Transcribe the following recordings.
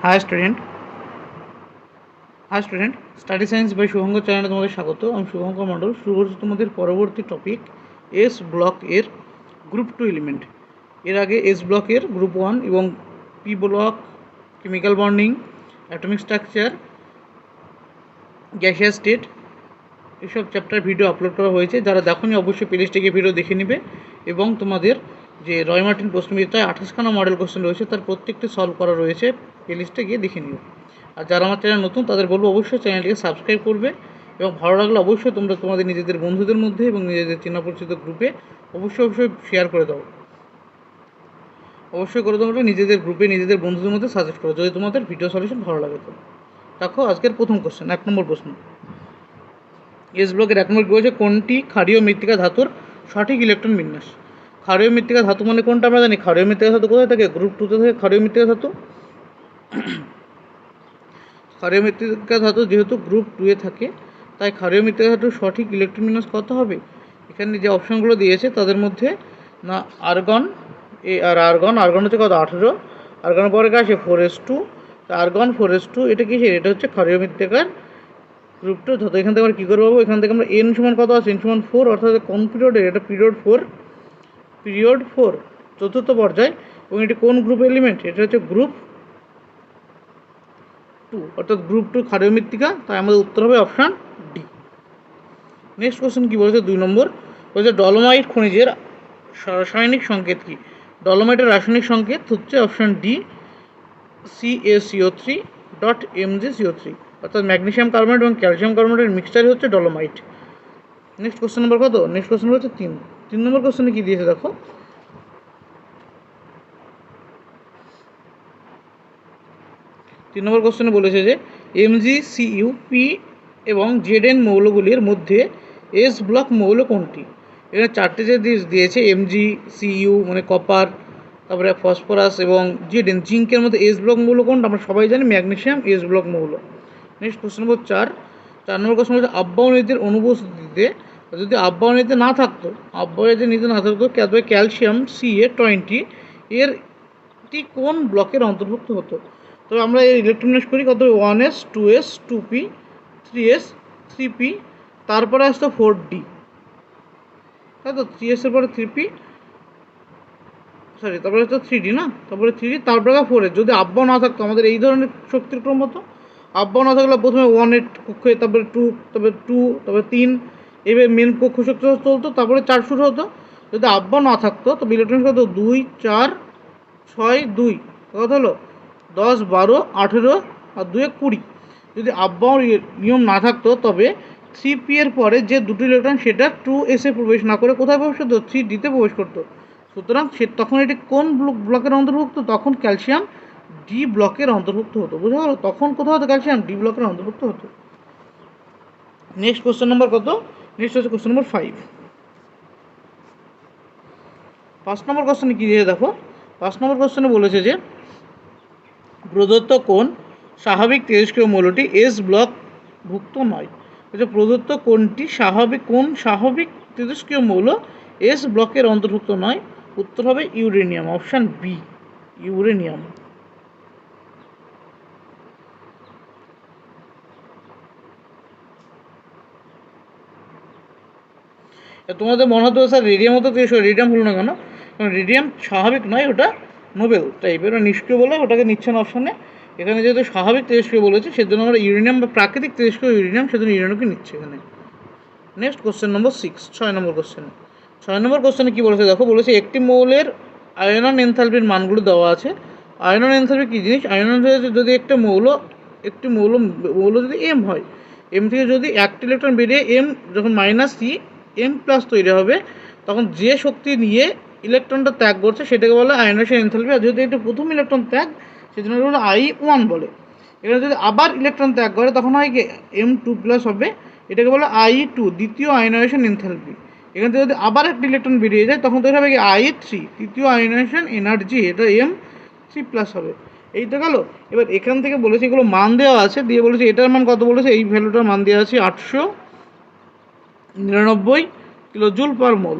High student study science by Shubhankar চ্যানেলে তোমাদের স্বাগত। আমি শুভঙ্কর মণ্ডল। শুরু করছি তোমাদের পরবর্তী টপিক এস ব্লক এর গ্রুপ 2 এলিমেন্ট। এর আগে এস ব্লকের গ্রুপ 1 এবং P block, chemical bonding, atomic structure, gaseous state এসব চ্যাপ্টার ভিডিও আপলোড করা হয়েছে। যারা দেখোনি অবশ্যই প্লেলিস্টে গিয়ে ভিডিও দেখে নেবে এবং তোমাদের যে রয় মার্টিন প্রশ্নবিদ্যায় 28খানা মডেল কোশ্চেন রয়েছে তার প্রত্যেকটি সলভ করা রয়েছে, প্লেলিস্টে গিয়ে দেখে নিও। আর যারা আমার চ্যানেল নতুন তাদের বলবো অবশ্যই চ্যানেলটিকে সাবস্ক্রাইব করবে এবং ভালো লাগলে অবশ্যই তোমরা তোমাদের নিজেদের বন্ধুদের মধ্যে এবং নিজেদের চেনা পরিচিত গ্রুপে অবশ্যই শেয়ার করে দাও। অবশ্যই করে তোমরা নিজেদের গ্রুপে নিজেদের বন্ধুদের মধ্যে সাজেস্ট করো যদি তোমাদের ভিডিও সলিউশন ভালো লাগে। তো দেখো আজকের প্রথম কোশ্চেন, 1 নম্বর প্রশ্ন। এস ব্লকের 1 নম্বর কী বলছে, কোনটি ক্ষারীয় মৃত্তিকা ধাতুর সঠিক ইলেকট্রন বিন্যাস? ক্ষারীয় মৃত্তিকা ধাতু মানে কোনটা আমরা জানি। ক্ষারীয় মৃত্তিকা ধাতু কোথায় থাকে? গ্রুপ 2তে থাকে ক্ষারীয় মৃত্তিকা ধাতু। ক্ষারীয় মৃত্তিকা ধাতু যেহেতু গ্রুপ 2-এ থাকে তাই ক্ষারীয় মৃত্তিকা ধাতুর সঠিক ইলেকট্রন বিন্যাস কত হবে? এখানে যে অপশানগুলো দিয়েছে তাদের মধ্যে না আর্গন, আর্গন হচ্ছে কত? 18। আর্গনের পরে আসে 4s2, আর্গন 4s2 এটা কি? এটা হচ্ছে ক্ষারীয় মৃত্তিকার গ্রুপ 2 ধাতু। এখান থেকে আমরা কী করে পাবো? এখান থেকে আমরা n সমান কত আছে? n সমান 4, অর্থাৎ কোন পিরিয়ডের? এটা পিরিয়ড 4, চতুর্থ পর্যায়। এবং এটি কোন গ্রুপ এলিমেন্ট? এটা হচ্ছে গ্রুপ 2, অর্থাৎ গ্রুপ 2 ক্ষারীয় মৃত্তিকা, তাই আমাদের উত্তর হবে অপশান ডি। নেক্সট কোশ্চেন কী বলেছে? 2 নম্বর বলেছে ডলোমাইট খনিজের রাসায়নিক সংকেত কী? ডলোমাইটের রাসায়নিক সংকেত হচ্ছে অপশান ডি, CaCO3.MgCO3, অর্থাৎ ম্যাগনেসিয়াম কার্বনেট এবং ক্যালসিয়াম কার্বনেটের মিক্সচারই হচ্ছে ডলোমাইট। নেক্সট কোশ্চেন নম্বর কত? নেক্সট কোশ্চেন হচ্ছে 3 নম্বর কোশ্চেনে কী দিয়েছে দেখো। 3 নম্বর কোশ্চেনে বলেছে যে MgCu, P এবং Zn মৌলগুলির মধ্যে এস ব্লক মৌল কোনটি? এখানে 4টে যে দিয়েছে, MgCu মানে কপার, তারপরে ফসফরাস এবং Zn জিঙ্কের মধ্যে এস ব্লক মৌল কোনটা? আমরা সবাই জানি ম্যাগনেসিয়াম এস ব্লক মৌল। নেক্সট কোশ্চেন নম্বর 4 নম্বর কোশ্চেন হচ্ছে আব্বায়নীতির অনুপস্থিতিতে, যদি আব্বায়নীতে না থাকতো, তবে ক্যালসিয়াম Ca20 এর কোন ব্লকের অন্তর্ভুক্ত হতো? তবে আমরা এর ইলেকট্রন বিন্যাস করি কত? 1s, 2s, 2p, 3s, 3p, তারপরে আসতো 4d, তাই তো? 3s এর পরে 3p, তারপরে হচ্ছে 3d না, তারপরে 3d, তারপরে 4s। যদি আব্বাও না থাকতো, আমাদের এই ধরনের শক্তির ক্রম হতো। আব্বাও না থাকলে প্রথমে 1 কক্ষে, তারপরে 2, তারপরে 2, তারপরে 3, এবার মেন কক্ষ শক্তি চলতো, তারপরে 4 শুরু হতো। যদি আব্বাও না থাকতো তবে ইলেকট্রন কত? 2, 4, 6, 2, কত হলো? 10, 12, 18 আর 2 20। যদি আব্বাও নিয়ম না থাকতো তবে 3p এর পরে যে দুটো ইলেকট্রন সেটা 2s এ প্রবেশ না করে কোথায় প্রবেশ করতো? 3d-তে প্রবেশ করতো। সুতরাং তখন এটি কোন ব্লকের অন্তর্ভুক্ত? তখন ক্যালসিয়াম ডি ব্লকের অন্তর্ভুক্ত হতো। বুঝা গেল? তখন কোথাও হতো? ক্যালসিয়াম ডি ব্লকের অন্তর্ভুক্ত হতো। নেক্সট কোশ্চেন নম্বর কত? নেক্সট হচ্ছে কোশ্চেন নম্বর 5। 5 নম্বর কোশ্চেনে কী দিয়ে দেখো। 5 নম্বর কোশ্চেনে বলেছে যে প্রদত্ত কোন স্বাভাবিক তেজস্ক্রিয় মৌলটি এস ব্লক ভুক্ত নয়? প্রদত্ত কোনটি স্বাভাবিক তেজস্ক্রিয় মৌল এস ব্লকের অন্তর্ভুক্ত নয়? উত্তর হবে ইউরেনিয়াম, অপশান বি, ইউরেনিয়াম। তোমাদের মনে হতো স্যার রেডিয়াম হতো, রেডিয়াম হলো না কেন? কারণ রেডিয়াম স্বাভাবিক নয়, ওটা নোবেল টাইপের, ওটা নিষ্ক্রিয় বলে ওটাকে নিচ্ছে না অপশানে। এখানে যেহেতু স্বাভাবিক তেজস্ক্রিয় বলেছে সেজন্য আমরা ইউরেনিয়াম বা প্রাকৃতিক তেজস্ক্রিয় ইউরেনিয়াম, সেজন্য ইউরেনিয়ামকে নিচ্ছে এখানে। নেক্সট কোশ্চেন নম্বর 6, 6 নম্বর কোশ্চেনে। 6 নম্বর কোশ্চেনে কী বলেছে দেখো। বলেছে একটি মৌলের আয়নন এনথালপির মানগুলো দেওয়া আছে। আয়নন এনথালপি কী জিনিস? আয়নন এনথালপি যদি একটি মৌল যদি এম হয়, এম থেকে যদি একটা ইলেকট্রন বেরিয়ে এম যখন -c এম প্লাস তৈরি হবে, তখন যে শক্তি নিয়ে ইলেকট্রনটা ত্যাগ করছে সেটাকে বলে আয়নেশন এনথালপি। আর যদি এটা প্রথম ইলেকট্রন ত্যাগ, সেজন্য বলে I1 বলে। এখানে যদি আবার ইলেকট্রন ত্যাগ করে তখন হয় কি? M2+ হবে, এটাকে বলে I2, দ্বিতীয় আয়নাইজেশন এনথালপি। এখান থেকে যদি আবার একটা ইলেকট্রন বেরিয়ে যায় তখন তৈরি হবে কি? I3, তৃতীয় আয়নাইজেশন এনার্জি, এটা M3+ হবে। এই তো গেল। এবার এখান থেকে বলেছে এগুলো মান দেওয়া আছে, দিয়ে বলেছে এটার মান কত? বলেছে এই ভ্যালুটার মান দেওয়া আছে 899 কিলোজুল পার মোল।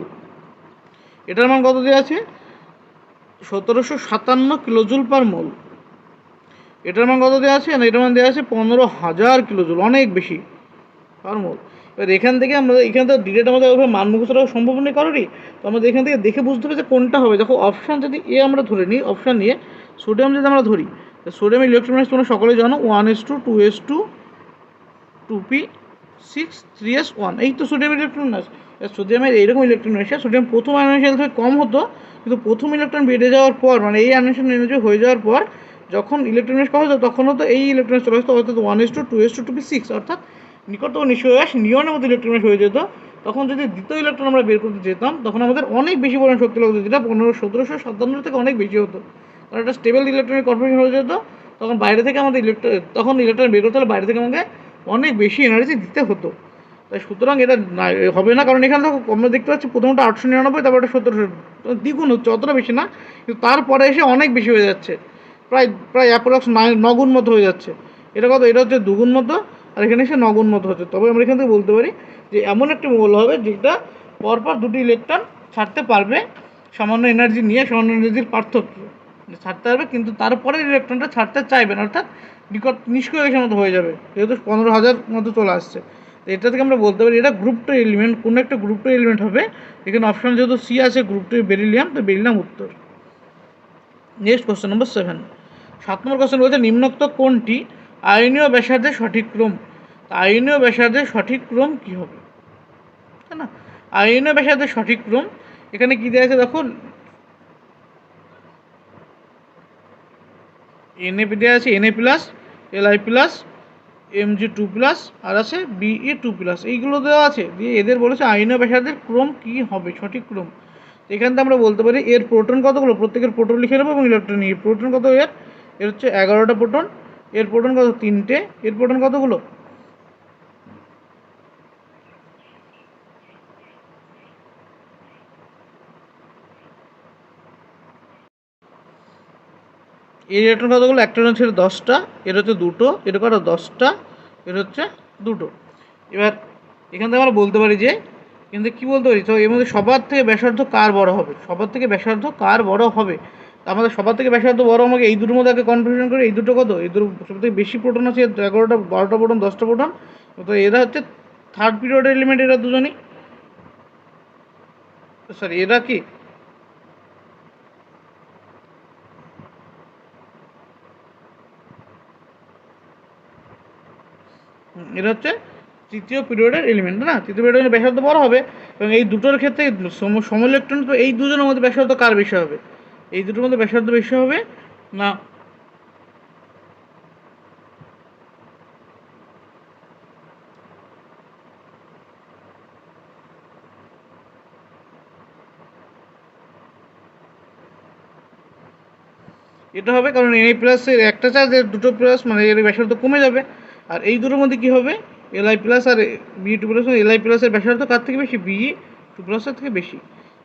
এটার মান কত দেওয়া আছে? 1757 কিলোজুল পার মোল। এটার মান কত দেওয়া আছে না, এটার মান দেওয়া আছে 15,000 কিলোজুল, অনেক বেশি পার মোল। এবার এখান থেকে তো ডিরেক্ট আমাদের ওইভাবে মান মুখস্থ করা সম্ভব নেই কারোরই। তো আমাদের এখান থেকে দেখে বুঝতে হবে যে কোনটা হবে। দেখো অপশান যদি এ আমরা ধরে নিই, অপশান নিয়ে সোডিয়াম যদি আমরা ধরি, সোডিয়াম ইলেকট্রন তোমরা সকলে জানো 1s2 2s2 2p6 3s1, এই তো সোডিয়াম ইলেকট্রন নাস। সোডিয়ামের এইরকম ইলেকট্রন এসে সোডিয়াম প্রথম আয়নায়নেশন থেকে কম হতো, কিন্তু প্রথম ইলেকট্রন বেড়ে যাওয়ার পর মানে এই আয়নায়নেশন এনার্জি হয়ে যাওয়ার পর যখন ইলেকট্রন কম হতো তখন হতো এই ইলেকট্রন চলে আসতো, অর্থাৎ 1s2 2s2 2p6, অর্থাৎ নিকটতম নিষ্ক্রিয় গ্যাস নিয়নের মতো ইলেকট্রন হয়ে যেত। তখন যদি দ্বিতীয় ইলেকট্রন আমরা বের করতে যেতাম তখন আমাদের অনেক বেশি পরিমাণ শক্তি লাগতো, যেটা 1757 থেকে অনেক বেশি হতো, কারণ একটা স্টেবল ইলেকট্রনিক কনফার্মেশন হয়ে যেত। তখন বাইরে থেকে আমাদের ইলেকট্রন বের করতে হলে বাইরে থেকে আমাকে অনেক বেশি এনার্জি দিতে হতো। তাই সুতরাং এটা হবে না, কারণ এখানে দেখো আমরা দেখতে পাচ্ছি প্রথমটা 899, তারপর এটা 1700, দ্বিগুণ হচ্ছে, অতটা বেশি না, কিন্তু তারপরে এসে অনেক বেশি হয়ে যাচ্ছে, প্রায় প্রায় অ্যাপ্রক্স 9 গুণ মতো হয়ে যাচ্ছে। এটা কত, এটা হচ্ছে 2 গুণ মতো, আর এখানে এসে 9 গুণ মতো হচ্ছে। তবে আমরা এখান থেকে বলতে পারি যে এমন একটি মৌল হবে যেটা পরপর দুটি ইলেকট্রন ছাড়তে পারবে, সামান্য এনার্জি নিয়ে সামান্য এনার্জির পার্থক্য ছাড়তে পারবে, কিন্তু তারপরে ইলেকট্রনটা ছাড়তে চাইবে না, অর্থাৎ নিষ্ক্রিয় গ্যাসের মতো হয়ে যাবে, যেহেতু 15,000 মতো চলে আসছে। তো এটা থেকে আমরা বলতে পারি এটা গ্রুপ 2 এলিমেন্ট, কোনো একটা গ্রুপ 2 এলিমেন্ট হবে। এখানে অপশন যেহেতু সি আছে, গ্রুপ 2 বেরিলিয়াম, তো বেরিলিয়াম উত্তর। নেক্সট কোশ্চেন নম্বর 7। 7 নম্বর কোশ্চেন বলছে নিম্নোক্ত কোনটি আয়নীয় ব্যাসার্ধের সঠিক ক্রম। আয়নীয় ব্যাসার্ধের সঠিক ক্রম কী হবে, তাই না? আয়নীয় ব্যাসার্ধের সঠিক ক্রম এখানে কী দেওয়া আছে দেখো, এনএপি দেওয়া আছে, NA plus, LI plus, Mg2 plus, আর আছে Be2 প্লাস, এইগুলো দেওয়া আছে। দিয়ে এদের বলেছে আয়নীয় ব্যাসার্ধের ক্রম কী হবে, সঠিক ক্রম। এখান থেকে আমরা বলতে পারি এর প্রোটন কতগুলো, প্রত্যেকের প্রোটন লিখে নেবো এবং ইলেকট্রন নিয়ে প্রোটন কত, এর হচ্ছে 11টা প্রোটন, এর প্রোটন কত 3টে, এর প্রোটন কতগুলো, এর ইলেকট্রন কতগুলো, একটা হচ্ছে 10টা, এর হচ্ছে 2টো, এর কত 10টা, এর হচ্ছে 2টো। এবার এখান থেকে আমরা বলতে পারি যে, কিন্তু কী বলতে পারি, তো এর মধ্যে সবার থেকে ব্যাসার্ধ কার বড় হবে, সবার থেকে ব্যাসার্ধ কার বড় হবে। আমাদের সবার থেকে ব্যাসার্ধ বড় আমাকে এই দুটোর মধ্যে আগে কনফিউশন করে, এই দুটো কত, এই দুটো সব থেকে বেশি প্রোটন আছে, 11টা 12টা প্রোটন 10টা প্রোটন, তো এরা হচ্ছে থার্ড পিরিয়ডের এলিমেন্ট, এরা দুজনই, সরি এরা কি, এটা হচ্ছে তৃতীয় পিরিয়ডের এলিমেন্ট, না তৃতীয় পিরিয়ডের ব্যাসার্ধ বড় হবে। এবং এই দুটোর ক্ষেত্রে সম ইলেকট্রন, তো এই দুজনের মধ্যে ব্যাসার্ধ কার বেশি হবে, এই দুটোর মধ্যে ব্যাসার্ধ বেশি হবে না, এটা হবে, কারণ এনএ প্লাসের একটা চার্জ, এর দুটো প্লাস, মানে এর ব্যাসার্ধ কমে যাবে। আর এই দুটোর মধ্যে কী হবে, এলআই প্লাস আর Be2 প্লাস, এলআই প্লাসের ব্যাসার্ধ কার থেকে বেশি, Be2 প্লাসের থেকে বেশি।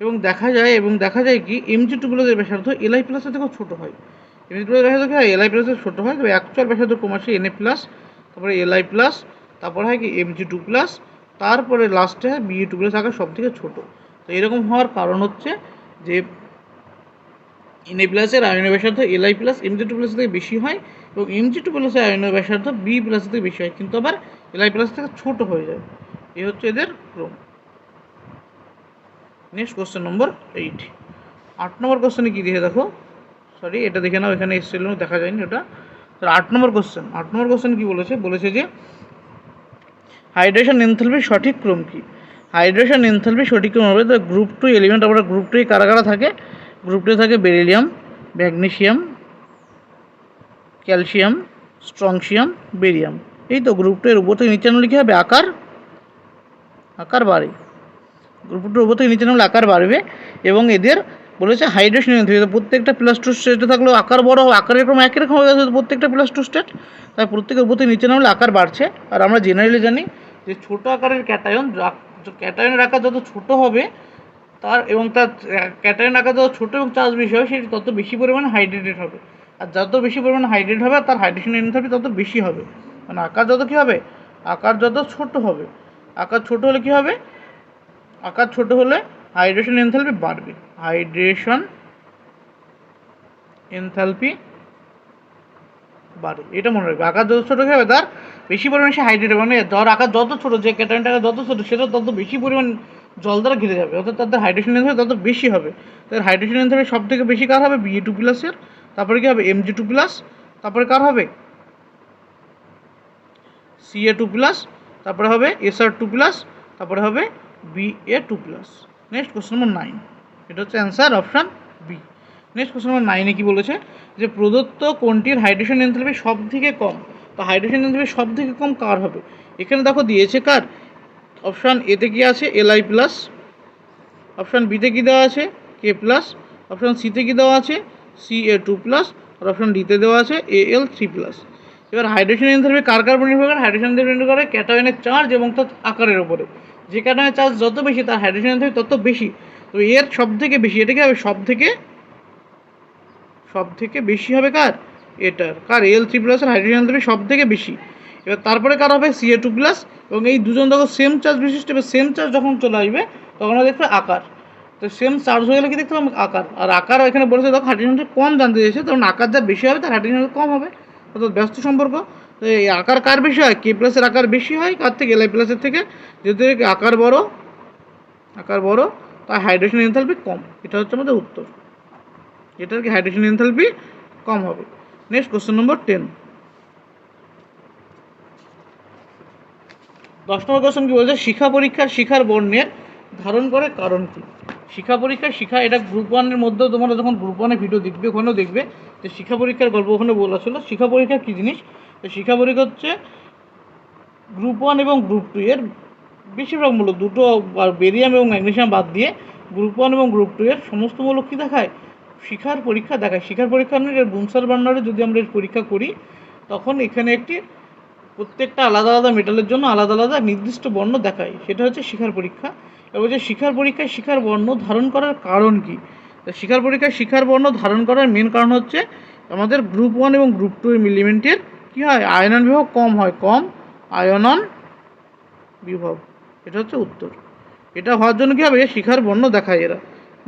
এবং দেখা যায় কি Mg2 প্লাসের ব্যাসার্ধ এলআই প্লাসের থেকেও ছোটো হয়, Mg2 প্লাসের ব্যাসার্ধ কি হয়, এলআই প্লাসের ছোটো হয়, তবে অ্যাকচুয়াল ব্যাসার্ধ কম আসে এনএ প্লাস, তারপরে এলআই প্লাস, তারপরে হয় কি Mg2 প্লাস, তারপরে লাস্টে হয় Be2 প্লাস, আকার সব থেকে ছোটো। তো এরকম হওয়ার কারণ হচ্ছে যে এনএ প্লাসের আয়নীয় ব্যাসার্ধ এলআই প্লাস Mg2 প্লাসের থেকে বেশি হয়, এবং Mg2 প্লাসের আয়নীয় ব্যাসার্ধ বি প্লাসের থেকে বেশি হয়, কিন্তু আবার এলআই প্লাস থেকে ছোটো হয়ে যায়। এই হচ্ছে এদের ক্রম। নেক্সট কোশ্চেন নম্বর 8। 8 নম্বর কোশ্চেনে কী দিয়ে দেখো, সরি এটা দেখে নাও, এখানে এসেছিল দেখা যায়নি ওটা। 8 নম্বর কোশ্চেন, 8 নম্বর কোশ্চেন কী বলেছে যে হাইড্রেশন এনথালপির সঠিক ক্রম কী। হাইড্রেশন এনথালপির সঠিক ক্রম হবে, তো গ্রুপ 2 এলিমেন্ট, আমরা গ্রুপ 2 কারা কারা থাকে, গ্রুপ 2 থাকে বেরিলিয়াম, ম্যাগনেসিয়াম, ক্যালসিয়াম, স্ট্রংসিয়াম, বেরিয়াম। এই তো গ্রুপ 2 এর উপর থেকে নিচে নামলে কী হবে, আকার বাড়ে, গ্রুপ 2 এর উপর থেকে নিচে নামলে আকার বাড়বে। এবং এদের বলেছে হাইড্রেশন এনথালপি, প্রত্যেকটা +2 স্টেটে থাকলেও আকার বড় হবে, আকারের ক্রম একই রকম হয়ে গেছে প্রত্যেকটা +2 স্টেট, তাই প্রত্যেকের উপর থেকে নিচে নামলে আকার বাড়ছে। আর আমরা জেনারেলি জানি যে ছোটো আকারের ক্যাটায়নের আকার যত ছোটো হবে তার ক্যাটায়ন আকার যত ছোটো এবং চার্জ বেশি হবে, সেটি তত বেশি পরিমাণে হাইড্রেটেড হবে। আর যত বেশি পরিমাণে হাইড্রেট হবে তার হাইড্রেশন এনথালপি তত বেশি হবে। মানে আকার যত কী হবে, আকার যত ছোট হবে, আকার ছোট হলে কী হবে, আকার ছোট হলে হাইড্রেশন এনথালপি বাড়বে, হাইড্রেশন এনথালপি বাড়ে। এটা মনে রাখবে, আকার যত ছোটো হবে তার বেশি পরিমাণে সে হাইড্রেট হবে, মানে জ্বর আকার যত ছোটো, যে ক্যাটায়নটা যত ছোটো সেটা তত বেশি পরিমাণ জল দ্বারা ঘিরে যাবে, অর্থাৎ তাদের হাইড্রেশন এনথালপি তত বেশি হবে। তাদের হাইড্রেশন এনথালপি সব থেকে বেশি কার হবে? Ba2+এর, তারপরে কী হবে? Mg2+, তারপরে কার হবে? Ca2+, তারপরে হবে Sr2+, তারপরে হবে Ba2+। নেক্সট কোশ্চেন নম্বর 9, এটা হচ্ছে answer option B. Next question number 9-এ কী বলেছে যে প্রদত্ত কোনটির হাইড্রেশন এনথালপি সব থেকে কম? তো হাইড্রেশন এনথালপি সব থেকে কম কার হবে? এখানে দেখো দিয়েছে কার, অপশান এতে কি আছে? Li+, অপশান বিতে কী দেওয়া আছে? K+, অপশান সিতে কী দেওয়া আছে? Ca2+, আর অপশান ডিতে দেওয়া আছে Al3+। এবার হাইড্রেশন এনথালপি কার কার উপর নির্ভর করে? হাইড্রেশন এনথালপি নির্ভর করে ক্যাটায়নের চার্জ এবং তার আকারের উপরে। যে ক্যাটায়নের চার্জ যত বেশি তার হাইড্রেশন এনথালপি তত বেশি। তো এর সব থেকে বেশি, এটা কি হবে? সব থেকে বেশি হবে কার? এটার, কার? Al3+ এর হাইড্রোজেন এনথালপি সব থেকে বেশি। এবার তারপরে কার হবে? Ca2+, এবং এই দুজন দেখো সেম চার্জ বিশিষ্ট। এবার সেম চার্জ যখন চলে আসবে তখন আমরা দেখতে আকার। তো সেম চার্জ হয়ে গেলে কি দেখতে পাবো? আকার। আর আকার এখানে বলেছে দেখো হাইড্রোজেন কম জানতে চেয়েছে, তখন আকার যা বেশি হবে তার হাইড্রোজেন কম হবে, অর্থাৎ ব্যস্ত সম্পর্ক। তো এই আকার কার বেশি হয়? K+ এর আকার বেশি হয় কার থেকে? Li+ এর থেকে। যেহেতু আকার বড় তার হাইড্রোজেন এনথালপি কম। এটা হচ্ছে আমাদের উত্তর, এটার কি হাইড্রোজেন এনথালপি কম হবে। নেক্সট কোশ্চেন নম্বর 10, 10 নম্বর কোশ্চেন কি বলছে? শিখা পরীক্ষার শিখার বর্ণের ধারণ করে কারণ কি? শিখা পরীক্ষার শিখা, এটা গ্রুপ 1-এর মধ্যেও তোমরা যখন গ্রুপ 1-এ ভিডিও দেখবে ওখানেও দেখবে যে শিখা পরীক্ষার গল্প ওখানে বলা ছিল। শিখা পরীক্ষা কী জিনিস? তো শিখা পরীক্ষা হচ্ছে গ্রুপ 1 এবং গ্রুপ 2 এর বেশিরভাগ মূলক, দুটো বেরিয়াম এবং ম্যাগনেসিয়াম বাদ দিয়ে গ্রুপ 1 এবং গ্রুপ 2 এর সমস্ত মূলক কী দেখায়? শিখার পরীক্ষা দেখায়। শিখার পরীক্ষা মানে বুনসার বার্নারে যদি আমরা এর পরীক্ষা করি তখন এখানে একটি প্রত্যেকটা আলাদা আলাদা মেটালের জন্য আলাদা আলাদা নির্দিষ্ট বর্ণ দেখায়, সেটা হচ্ছে শিখার পরীক্ষা। এবার যে শিখার পরীক্ষায় শিখার বর্ণ ধারণ করার কারণ কি? তো শিখার পরীক্ষায় শিখার বর্ণ ধারণ করার মেন কারণ হচ্ছে আমাদের গ্রুপ 1 এবং গ্রুপ 2 এলিমেন্টের কী হয়? আয়নন বিভব কম হয়, কম আয়নন বিভব। এটা হচ্ছে উত্তর। এটা হওয়ার জন্য কী হবে? শিখার বর্ণ দেখায় এরা।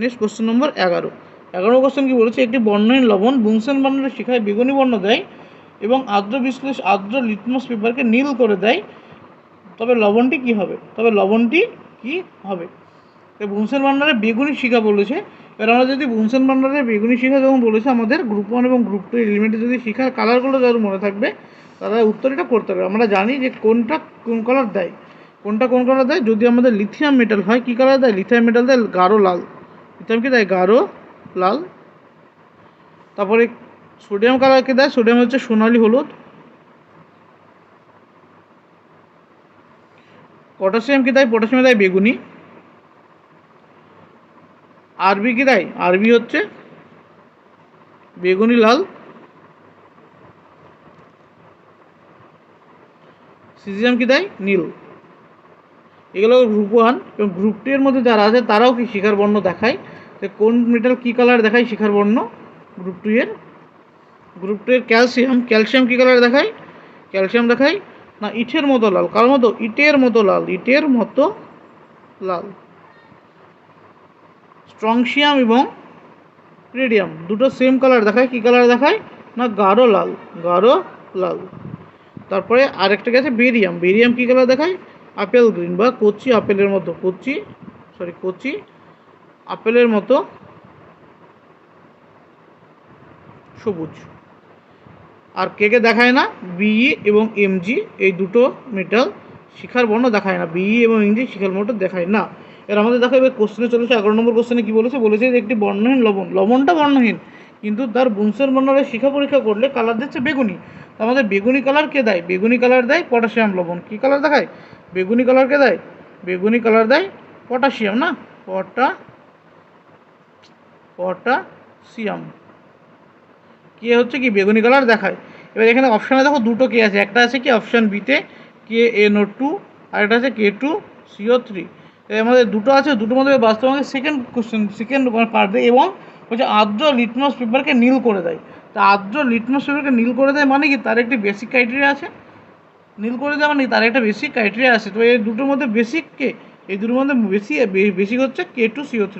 নেক্সট কোশ্চেন নম্বর 11, 11 কোশ্চেন কী বলেছে? একটি বর্ণহীন লবণ বুনসেন বার্নারের শিখায় বেগুনি বর্ণ দেয় এবং আর্দ্র লিটমাস পেপারকে নীল করে দেয়, তবে লবণটি কি হবে? বুনসেন বার্নারের বেগুনি শিখা বলেছে। এবার আমরা যদি বুনসেন বার্নারের বেগুনি শিখা যখন বলেছে, আমাদের গ্রুপ 1 এবং গ্রুপ 2 এলিমেন্টে যদি শিখার কালারগুলো যাদের মনে থাকবে তারা উত্তরটা করতে হবে। আমরা জানি যে কোনটা কোন কালার দেয়, যদি আমাদের লিথিয়াম মেটাল হয় কী কালার দেয়? লিথিয়াম মেটাল দেয় গাঢ় লাল। লিথিয়াম কি দেয়? গাঢ় লাল। তারপরে সোডিয়াম কালারকে দেয়, সোডিয়াম হচ্ছে সোনালি হলুদ। পটাশিয়াম কি দেয়? পটাশিয়াম দেয় বেগুনি। আরবি কি দেয়? আরবি হচ্ছে বেগুনি লাল। সিজিয়াম কি দেয়? নীল। এগুলো গ্রুপ 1 এবং গ্রুপ 2 এর মধ্যে যারা আছে তারাও কি শিখার বর্ণ দেখায়। তো কোন মেটাল কী কালার দেখায় শিখার বর্ণ? গ্রুপ 2 এর ক্যালসিয়াম কী কালার দেখায়? ক্যালসিয়াম দেখায় না ইটের মতো লাল। কার মতো? ইটের মতো লাল। স্ট্রংশিয়াম এবং রেডিয়াম দুটো সেম কালার দেখায়। কী কালার দেখায়? না গাঢ় লাল। তারপরে আরেকটা গেছে বেরিয়াম। বেরিয়াম কী কালার দেখায়? আপেল গ্রিন বা কচি আপেলের মতো সবুজ। আর কে দেখায় না? Be এবং Mg, এই দুটো মেটাল শিখার বর্ণ দেখায় না। Be এবং Mg শিখার বর্ণ দেখায় না। এর আমাদের দেখো এবার কোশ্চেনে চলেছে 11 নম্বর কোশ্চেনে কী বলেছে? যে একটি বর্ণহীন লবণটা বর্ণহীন, কিন্তু তার বুনসেন বার্নারের শিখা পরীক্ষা করলে কালার দিচ্ছে বেগুনি। তো আমাদের বেগুনি কালার কে দেয়? বেগুনি কালার দেয় পটাশিয়াম লবণ। কী কালার দেখায়? বেগুনি কালার কে দেয়? বেগুনি কালার দেয় পটাশিয়াম, না পটাশিয়াম কে হচ্ছে কি বেগুনি কালার দেখায়। এবার এখানে অপশানে দেখো দুটো কে আছে, একটা আছে কি অপশান বিতে KNO2, আর একটা আছে K2CO3। আমাদের দুটো আছে, দুটোর মধ্যে বাস্তব আমাদের সেকেন্ড পার্ট দেয় এবং হচ্ছে আর্দ্র লিটমাস পেপারকে নীল করে দেয়। তা আর্দ্র লিটমাস পেপারকে নীল করে দেয় মানে কি? তার একটি বেসিক ক্রাইটেরিয়া আছে। নীল করে দেওয়া মানে তার একটা বেসিক ক্রাইটেরিয়া আছে। তো এই দুটোর মধ্যে বেসিক কে? এই দুটোর মধ্যে বেসিক হচ্ছে K2CO3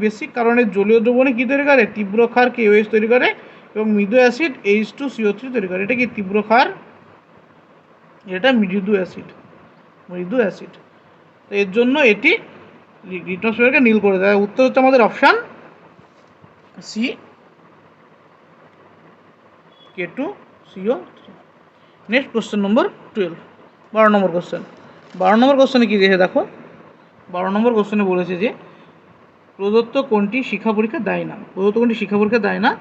বেসিক, কারণ এই জলীয় দ্রবণে কী তৈরি করে? তীব্র ক্ষার KOH তৈরি করে এবং মৃদু অ্যাসিড H2CO3 তৈরি করে। এটা কি তীব্র ক্ষার, এটা মৃদু অ্যাসিড, মৃদু অ্যাসিড। তো এর জন্য এটি লিটমাস পেপারকে নীল করে দেয়। উত্তর হচ্ছে আমাদের option C, K2CO3। Next question number 12, 12 number question. 12 number কোশ্চেনে কী দিয়েছে দেখো, 12 নম্বর কোশ্চেনে বলেছে যে প্রদত্ত কোনটি শিক্ষা পরীক্ষা দেয় না। প্রদত্ত কোনটি শিক্ষা পরীক্ষা দেয় না,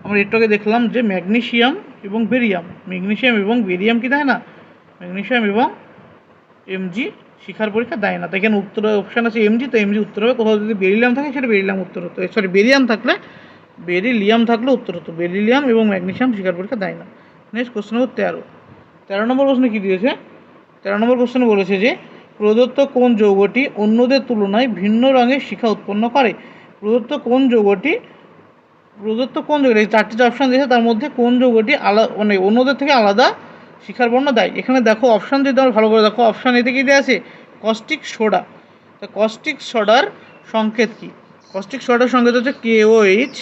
আমরা একটু আগে দেখলাম যে ম্যাগনেসিয়াম এবং বেরিয়াম, ম্যাগনেসিয়াম এবং বেরিয়াম কি দেয় না, ম্যাগনেসিয়াম এবং Mg শিক্ষার পরীক্ষা দেয় না। তো এখানে উত্তর অপশান আছে Mg, তো Mg উত্তর হবে। কোথাও যদি বেরিলিয়াম থাকে সেটা বেরিলিয়াম উত্তর হতো, সরি বেরিয়াম থাকলে বেরিলিয়াম থাকলে উত্তর হতো। বেরিলিয়াম এবং ম্যাগনেসিয়াম শিক্ষার পরীক্ষা দেয় না। নেক্সট কোশ্চেন নম্বর 13, 13 নম্বর প্রশ্নে কী দিয়েছে, 13 নম্বর কোশ্চেনে বলেছে যে প্রদত্ত কোন যৌগটি অন্যদের তুলনায় ভিন্ন রঙের শিখা উৎপন্ন করে। প্রদত্ত কোন যৌগটি, প্রদত্ত কোন যৌগটি, এই চারটি অপশান দিয়েছে তার মধ্যে কোন যৌগটি আলাদা মানে অন্যদের থেকে আলাদা শিখার বর্ণ দেয়। এখানে দেখো অপশান যদি আমরা ভালো করে দেখো, অপশান এতে কী দেওয়া আছে, কস্টিক সোডা। তা কস্টিক সোডার সংকেত কী, কস্টিক সোডার সংকেত হচ্ছে KOH,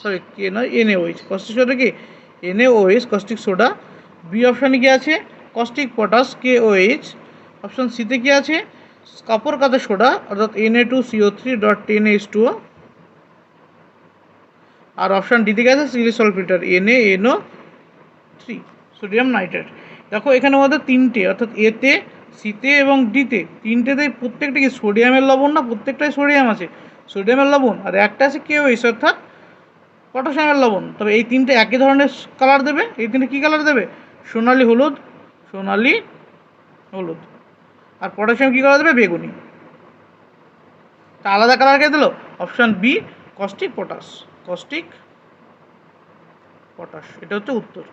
সরি কে নয় NaOH। কস্টিক সোডা কি NaOH, কস্টিক সোডা। বি অপশানে কী আছে, কস্টিক পটাশ KOH। অপশান সিতে কী আছে, কাপড় কাঁচা সোডা অর্থাৎ Na2CO3.10H2O। আর অপশান ডিতে গেছে সিলি সলফিটার NaNO3, সোডিয়াম নাইট্রেট। দেখো এখানে আমাদের তিনটে, অর্থাৎ এতে, সিতে এবং ডিতে, তিনটেতে প্রত্যেকটা কি সোডিয়ামের লবণ না, প্রত্যেকটাই সোডিয়াম আছে, সোডিয়ামের লবণ। আর একটা আছে KOH অর্থাৎ পটাশিয়ামের লবণ। তবে এই তিনটে একই ধরনের কালার দেবে, এই তিনটে কী কালার দেবে, সোনালি হলুদ, সোনালি হলুদ। আর পটাশিয়াম কী কালার দেবে, বেগুনি। তা আলাদা কালার কে দিল, option B caustic potash, caustic potash, এটা হচ্ছে উত্তর।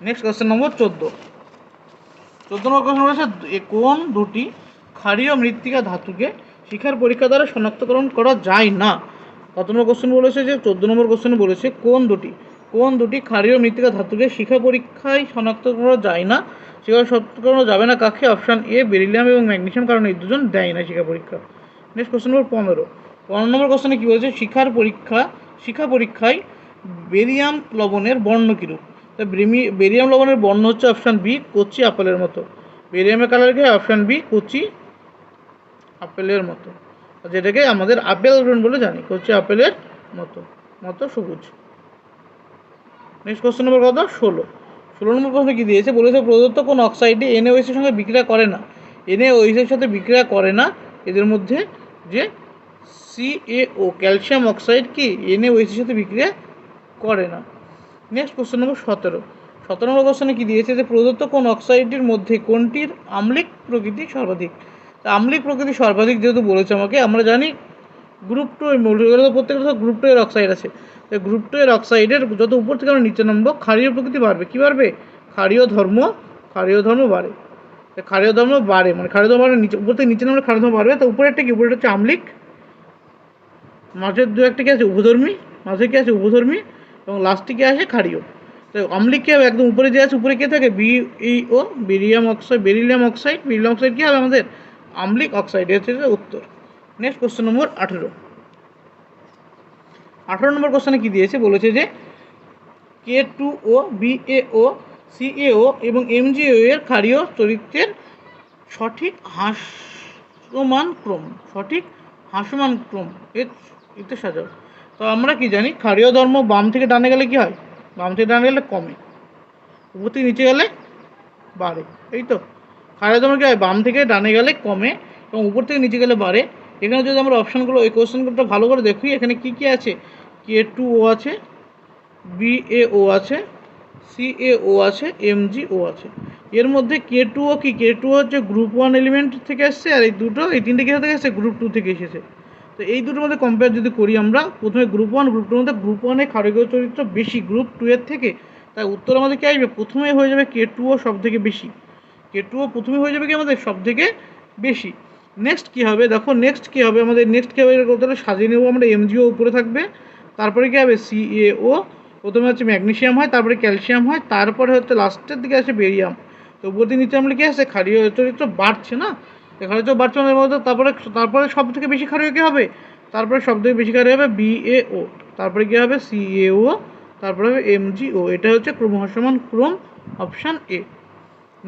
Next question number 14, 14 number question বলেছে কোন দুটি ক্ষারীয় মৃত্তিকা ধাতুকে শিখার পরীক্ষা দ্বারা শনাক্তকরণ করা যায় না। কত নম্বর কোশ্চেন বলেছে যে 14 নম্বর কোশ্চেনে বলেছে কোন দুটি ক্ষারীয় মৃত্তিকা ধাতুকে শিখা পরীক্ষায় শনাক্ত করা যায় না, সেগুলো শনাক্ত করা যাবে না কাকে, অপশান এ বেরিলিয়াম এবং ম্যাগনেসিয়াম, কারণ এই দুজন দেয় না শিখা পরীক্ষা। নেক্সট কোশ্চেন নম্বর 15, 15 নম্বর কোশ্চেনে কী বলেছে, শিখা পরীক্ষায় বেরিয়াম লবণের বর্ণ কীরূপ। তা বেরিয়াম লবণের বর্ণ হচ্ছে অপশান বি কচি আপেলের মতো। বেরিয়ামের কালার কি, অপশান বি কচি আপেলের মতো, যেটাকে আমাদের আপেল গ্রিন বলে জানি, কচি আপেলের মতো সবুজ। নেক্সট কোশ্চেন নম্বর কত, 16, 16 নম্বর প্রশ্নে কী দিয়েছে, বলেছে প্রদত্ত কোন অক্সাইডে NaOH এর সঙ্গে বিক্রিয়া করে না। NaOH এর সাথে বিক্রিয়া করে না এদের মধ্যে যে CaO ক্যালসিয়াম অক্সাইড কি NaOH এর সাথে বিক্রিয়া করে না। নেক্সট কোশ্চেন নম্বর 17, 17 নম্বর কোশ্চেনে কী দিয়েছে যে প্রদত্ত কোন অক্সাইডের মধ্যে কোনটির আম্লিক প্রকৃতি সর্বাধিক। তা আম্লিক প্রকৃতি সর্বাধিক যেহেতু বলেছে আমাকে, আমরা জানি গ্রুপ 2 এর মৌলগুলো প্রত্যেকটা গ্রুপ 2 এর অক্সাইড আছে। তো গ্রুপ 2 এর অক্সাইডের যত উপর থেকে আমরা নিচে নামবো ক্ষারীয় প্রকৃতি বাড়বে। কী বাড়বে, ক্ষারীয় ধর্ম বাড়ে। ক্ষারীয় ধর্ম বাড়ে মানে ক্ষারীয় ধর্ম নিচে, উপর থেকে নিচে নামলে ক্ষারীয় ধর্ম বাড়বে। তো উপরেরটা কি, উপরেরটা হচ্ছে আম্লিক, মাঝের দু একটা কি আছে উভধর্মী, মাঝে কি আছে উভধর্মী, এবং লাস্টে কি আছে ক্ষারীয়। তো অম্লিক কী হবে, একদম উপরে যে আছে উপরে কে থাকে BeO beryllium oxide, beryllium oxide কী হবে আমাদের আম্লিক অক্সাইড, হচ্ছে উত্তর। নেক্সট কোশ্চেন নম্বর 18, 18 নম্বর কোশ্চেনে কী দিয়েছে, বলেছে যে K2O BaO CaO এবং MgO এর ক্ষারীয় চরিত্রের সঠিক হ্রাসমান ক্রম এতে সাজাও। তো আমরা কি জানি, ক্ষারীয় ধর্ম বাম থেকে ডানে গেলে কি হয়, বাম থেকে ডানে গেলে কমে, উপর থেকে নিচে গেলে বাড়ে। এই তো ক্ষারীয় ধর্ম কী হয়, বাম থেকে ডানে গেলে কমে এবং উপর থেকে নিচে গেলে বাড়ে। এখানে যদি আমরা অপশানগুলো, এই কোশ্চেনগুলোটা ভালো করে দেখি, এখানে কী কী আছে, K2O আছে, BaO আছে, CaO আছে, MgO আছে। এর মধ্যে K2O কি, K2O হচ্ছে গ্রুপ 1 এলিমেন্ট থেকে এসছে, আর এই তিনটে কী থেকে এসেছে, গ্রুপ 2 থেকে এসেছে। তো এই দুটোর মধ্যে কম্পেয়ার যদি করি আমরা, প্রথমে গ্রুপ 1, গ্রুপ 2-র মধ্যে গ্রুপ 1-এ ক্ষারীয় চরিত্র বেশি গ্রুপ 2 এর থেকে, তাই উত্তর আমাদের কী আসবে, প্রথমে হয়ে যাবে K2O সব থেকে বেশি, K2O প্রথমে হয়ে যাবে কি আমাদের সব থেকে বেশি। নেক্সট কী হবে দেখো, নেক্সট কী হবে করতে হলে সাজিয়ে নেবো আমরা, MgO উপরে থাকবে, তারপরে কী হবে CaO, প্রথমে হচ্ছে ম্যাগনেসিয়াম হয়, তারপরে ক্যালসিয়াম হয়, তারপরে হচ্ছে লাস্টের দিকে আসে বেরিয়াম। তো উপর দিকে নিচে আমরা কী আসছে, ক্ষারীয় চরিত্র বাড়ছে না, ক্ষারীয় চরিত্র বাড়ছে আমাদের মধ্যে, তারপরে সব থেকে বেশি ক্ষারীয় কী হবে, তারপরে সব থেকে বেশি ক্ষারীয় হবে BaO, তারপরে কী হবে CaO, তারপরে হবে MgO। এটা হচ্ছে ক্রমহ্রাসমান ক্রম, অপশান এ।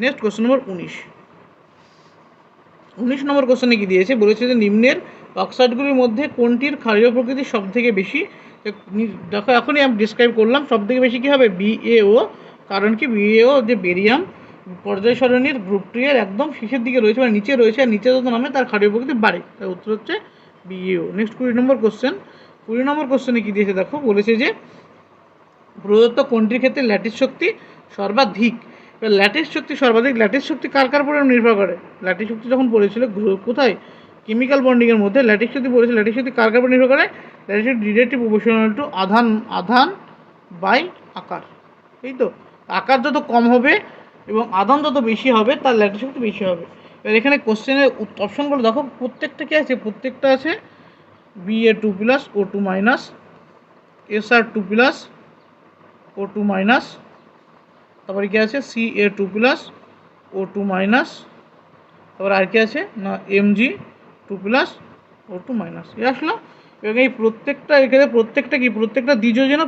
নেক্সট কোশ্চেন নম্বর 19 নম্বর কোশ্চেনে কি দিয়েছে, বলেছে যে নিম্নের অক্সাইডগুলির মধ্যে কোনটির ক্ষারীয় প্রকৃতি সব থেকে বেশি। দেখো এখনই আমি ডিসক্রাইব করলাম, সব থেকে বেশি কী হবে BaO, কারণ কি BaO যে বেরিয়াম পর্যায় সারণীর গ্রুপ 2 এর একদম শেষের দিকে রয়েছে, মানে নিচে রয়েছে, আর নিচে যত নামে তার ক্ষারীয় প্রকৃতি বাড়ে, তার উত্তর হচ্ছে BaO। নেক্সট 20 নম্বর কোশ্চেন। 20 নম্বর কোশ্চেনে কী দিয়েছে দেখো, বলেছে যে প্রদত্ত কোনটির ক্ষেত্রে ল্যাটিস শক্তি সর্বাধিক। এবার ল্যাটিস শক্তি সর্বাধিক, ল্যাটিস শক্তি কার কার উপরে নির্ভর করে? ল্যাটিস শক্তি যখন পড়েছিল কোথায়, কেমিক্যাল বন্ডিংয়ের মধ্যে ল্যাটিস শক্তি পড়েছিল। ল্যাটিস শক্তি কার কার উপর নির্ভর করে? Lattice Shakti directly proportional to আধান বাই আকার। এই তো, আকার যত কম হবে এবং আধান যত বেশি হবে তার ল্যাটিস শক্তি বেশি হবে। এবার এখানে কোশ্চেনের অপশানগুলো দেখো, প্রত্যেকটা কী আছে, প্রত্যেকটা আছে Ba2+ O2-, Sr2+ O2-, তারপরে কি আছে Ca2+ O2-, তারপরে আর কি আছে না Mg2+ O2-। এ আসলো। এবং এই প্রত্যেকটা এখানে প্রত্যেকটা দ্বিযোজন,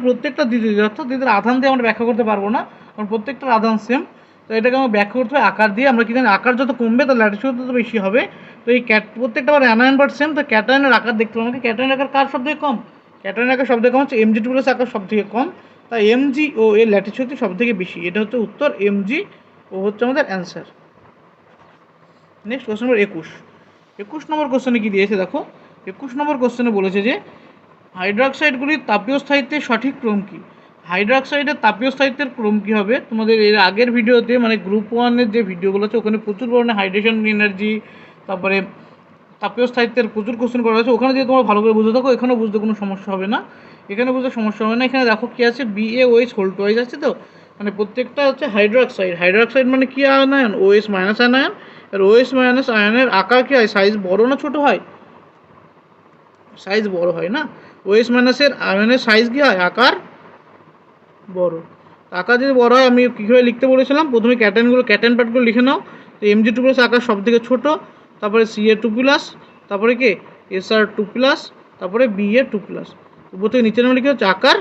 অর্থাৎ এদের আধান দিয়ে আমরা ব্যাখ্যা করতে পারবো না, কারণ প্রত্যেকটার আধান সেম। তো এটাকে আমরা ব্যাখ্যা করতে হবে আকার দিয়ে। আমরা কি জানি, আকার যত কমবে তার ল্যাটিটিউড তত বেশি হবে। তো এই প্রত্যেকটা আবার অ্যানায়ন পার্ট সেম, তো ক্যাটায়নের আকার দেখতে হবে। ক্যাটায়নের আকার কার সব থেকে কম? ক্যাটায়নের আকার সব থেকে কম হচ্ছে Mg2+ আকার সব থেকে কম, তাই MgO এর ল্যাটিটিউড সব থেকে বেশি। এটা হচ্ছে উত্তর, MgO হচ্ছে আমাদের অ্যান্সার। নেক্সট কোশ্চেন নম্বর 21 নম্বর কোশ্চেনে কি দিয়েছে দেখো, 21 নম্বর কোশ্চেনে বলেছে যে হাইড্রোক্সাইডগুলির তাপীয় স্থায়িত্বের সঠিক ক্রম কী। হাইড্রোক্সাইডের তাপীয় স্থায়িত্বের ক্রম কী হবে? তোমাদের এর আগের ভিডিওতে, মানে গ্রুপ 1-এর যে ভিডিওগুলো আছে ওখানে প্রচুর পরিমাণে হাইড্রেশন এনার্জি, তারপরে তাপীয় স্থায়িত্বের প্রচুর কোশ্চেন করা আছে। ওখানে যদি তোমরা ভালো করে বুঝে থাকো এখানেও বুঝতে কোনো সমস্যা হবে না, এখানে বুঝতে সমস্যা হবে না। এখানে দেখো কী আছে, BaOH আছে, তো মানে প্রত্যেকটা হচ্ছে হাইড্রোক্সাইড মানে কি আয়ন? OH- আয়ন। আর OH- আয়নের আকার কী হয়, সাইজ বড় না ছোট হয়? সাইজ বড় হয় না। OH- এর আয়নের সাইজ কী হয়, আকার বড়। আকার যদি বড় হয়, আমি কীভাবে লিখতে বলেছিলাম, প্রথমে ক্যাটায়ন পার্টগুলো লিখে নাও। তো Mg2+ আকার সব থেকে ছোটো, তারপরে Ca2+, তারপরে কি Sr2+, তারপরে Ba2+। উপর থেকে নিচে নামে লিখে হচ্ছে আকার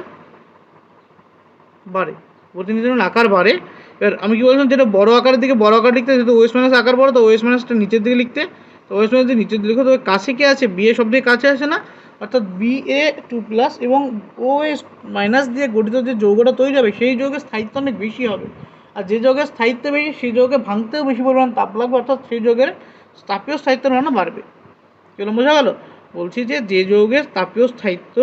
বাড়ে, উপর থেকে নিচে নামে আকার বাড়ে। এবার আমি কি বলছিলাম, যেটা বড় আকারের দিকে বড় আকার লিখতে, যেহেতু OH- আকার বড়, তো OH- নিচের দিকে লিখতে। তো OH- যদি নিচের দিকে লিখো, তো কাছে কে আছে, Ba সব থেকে কাছে আসে না, অর্থাৎ Ba2+ এবং OH- দিয়ে গঠিত যে যৌগটা তৈরি হবে সেই যৌগের স্থায়িত্ব অনেক বেশি হবে। আর যে যৌগের স্থায়িত্ব বেশি সেই যৌগে ভাঙতেও বেশি পরিমাণ তাপ লাগবে, অর্থাৎ সেই যৌগের তাপীয় স্থায়িত্বের মানও বাড়বে। চলো, বোঝা গেল? বলছি যে যৌগের তাপীয় স্থায়িত্ব,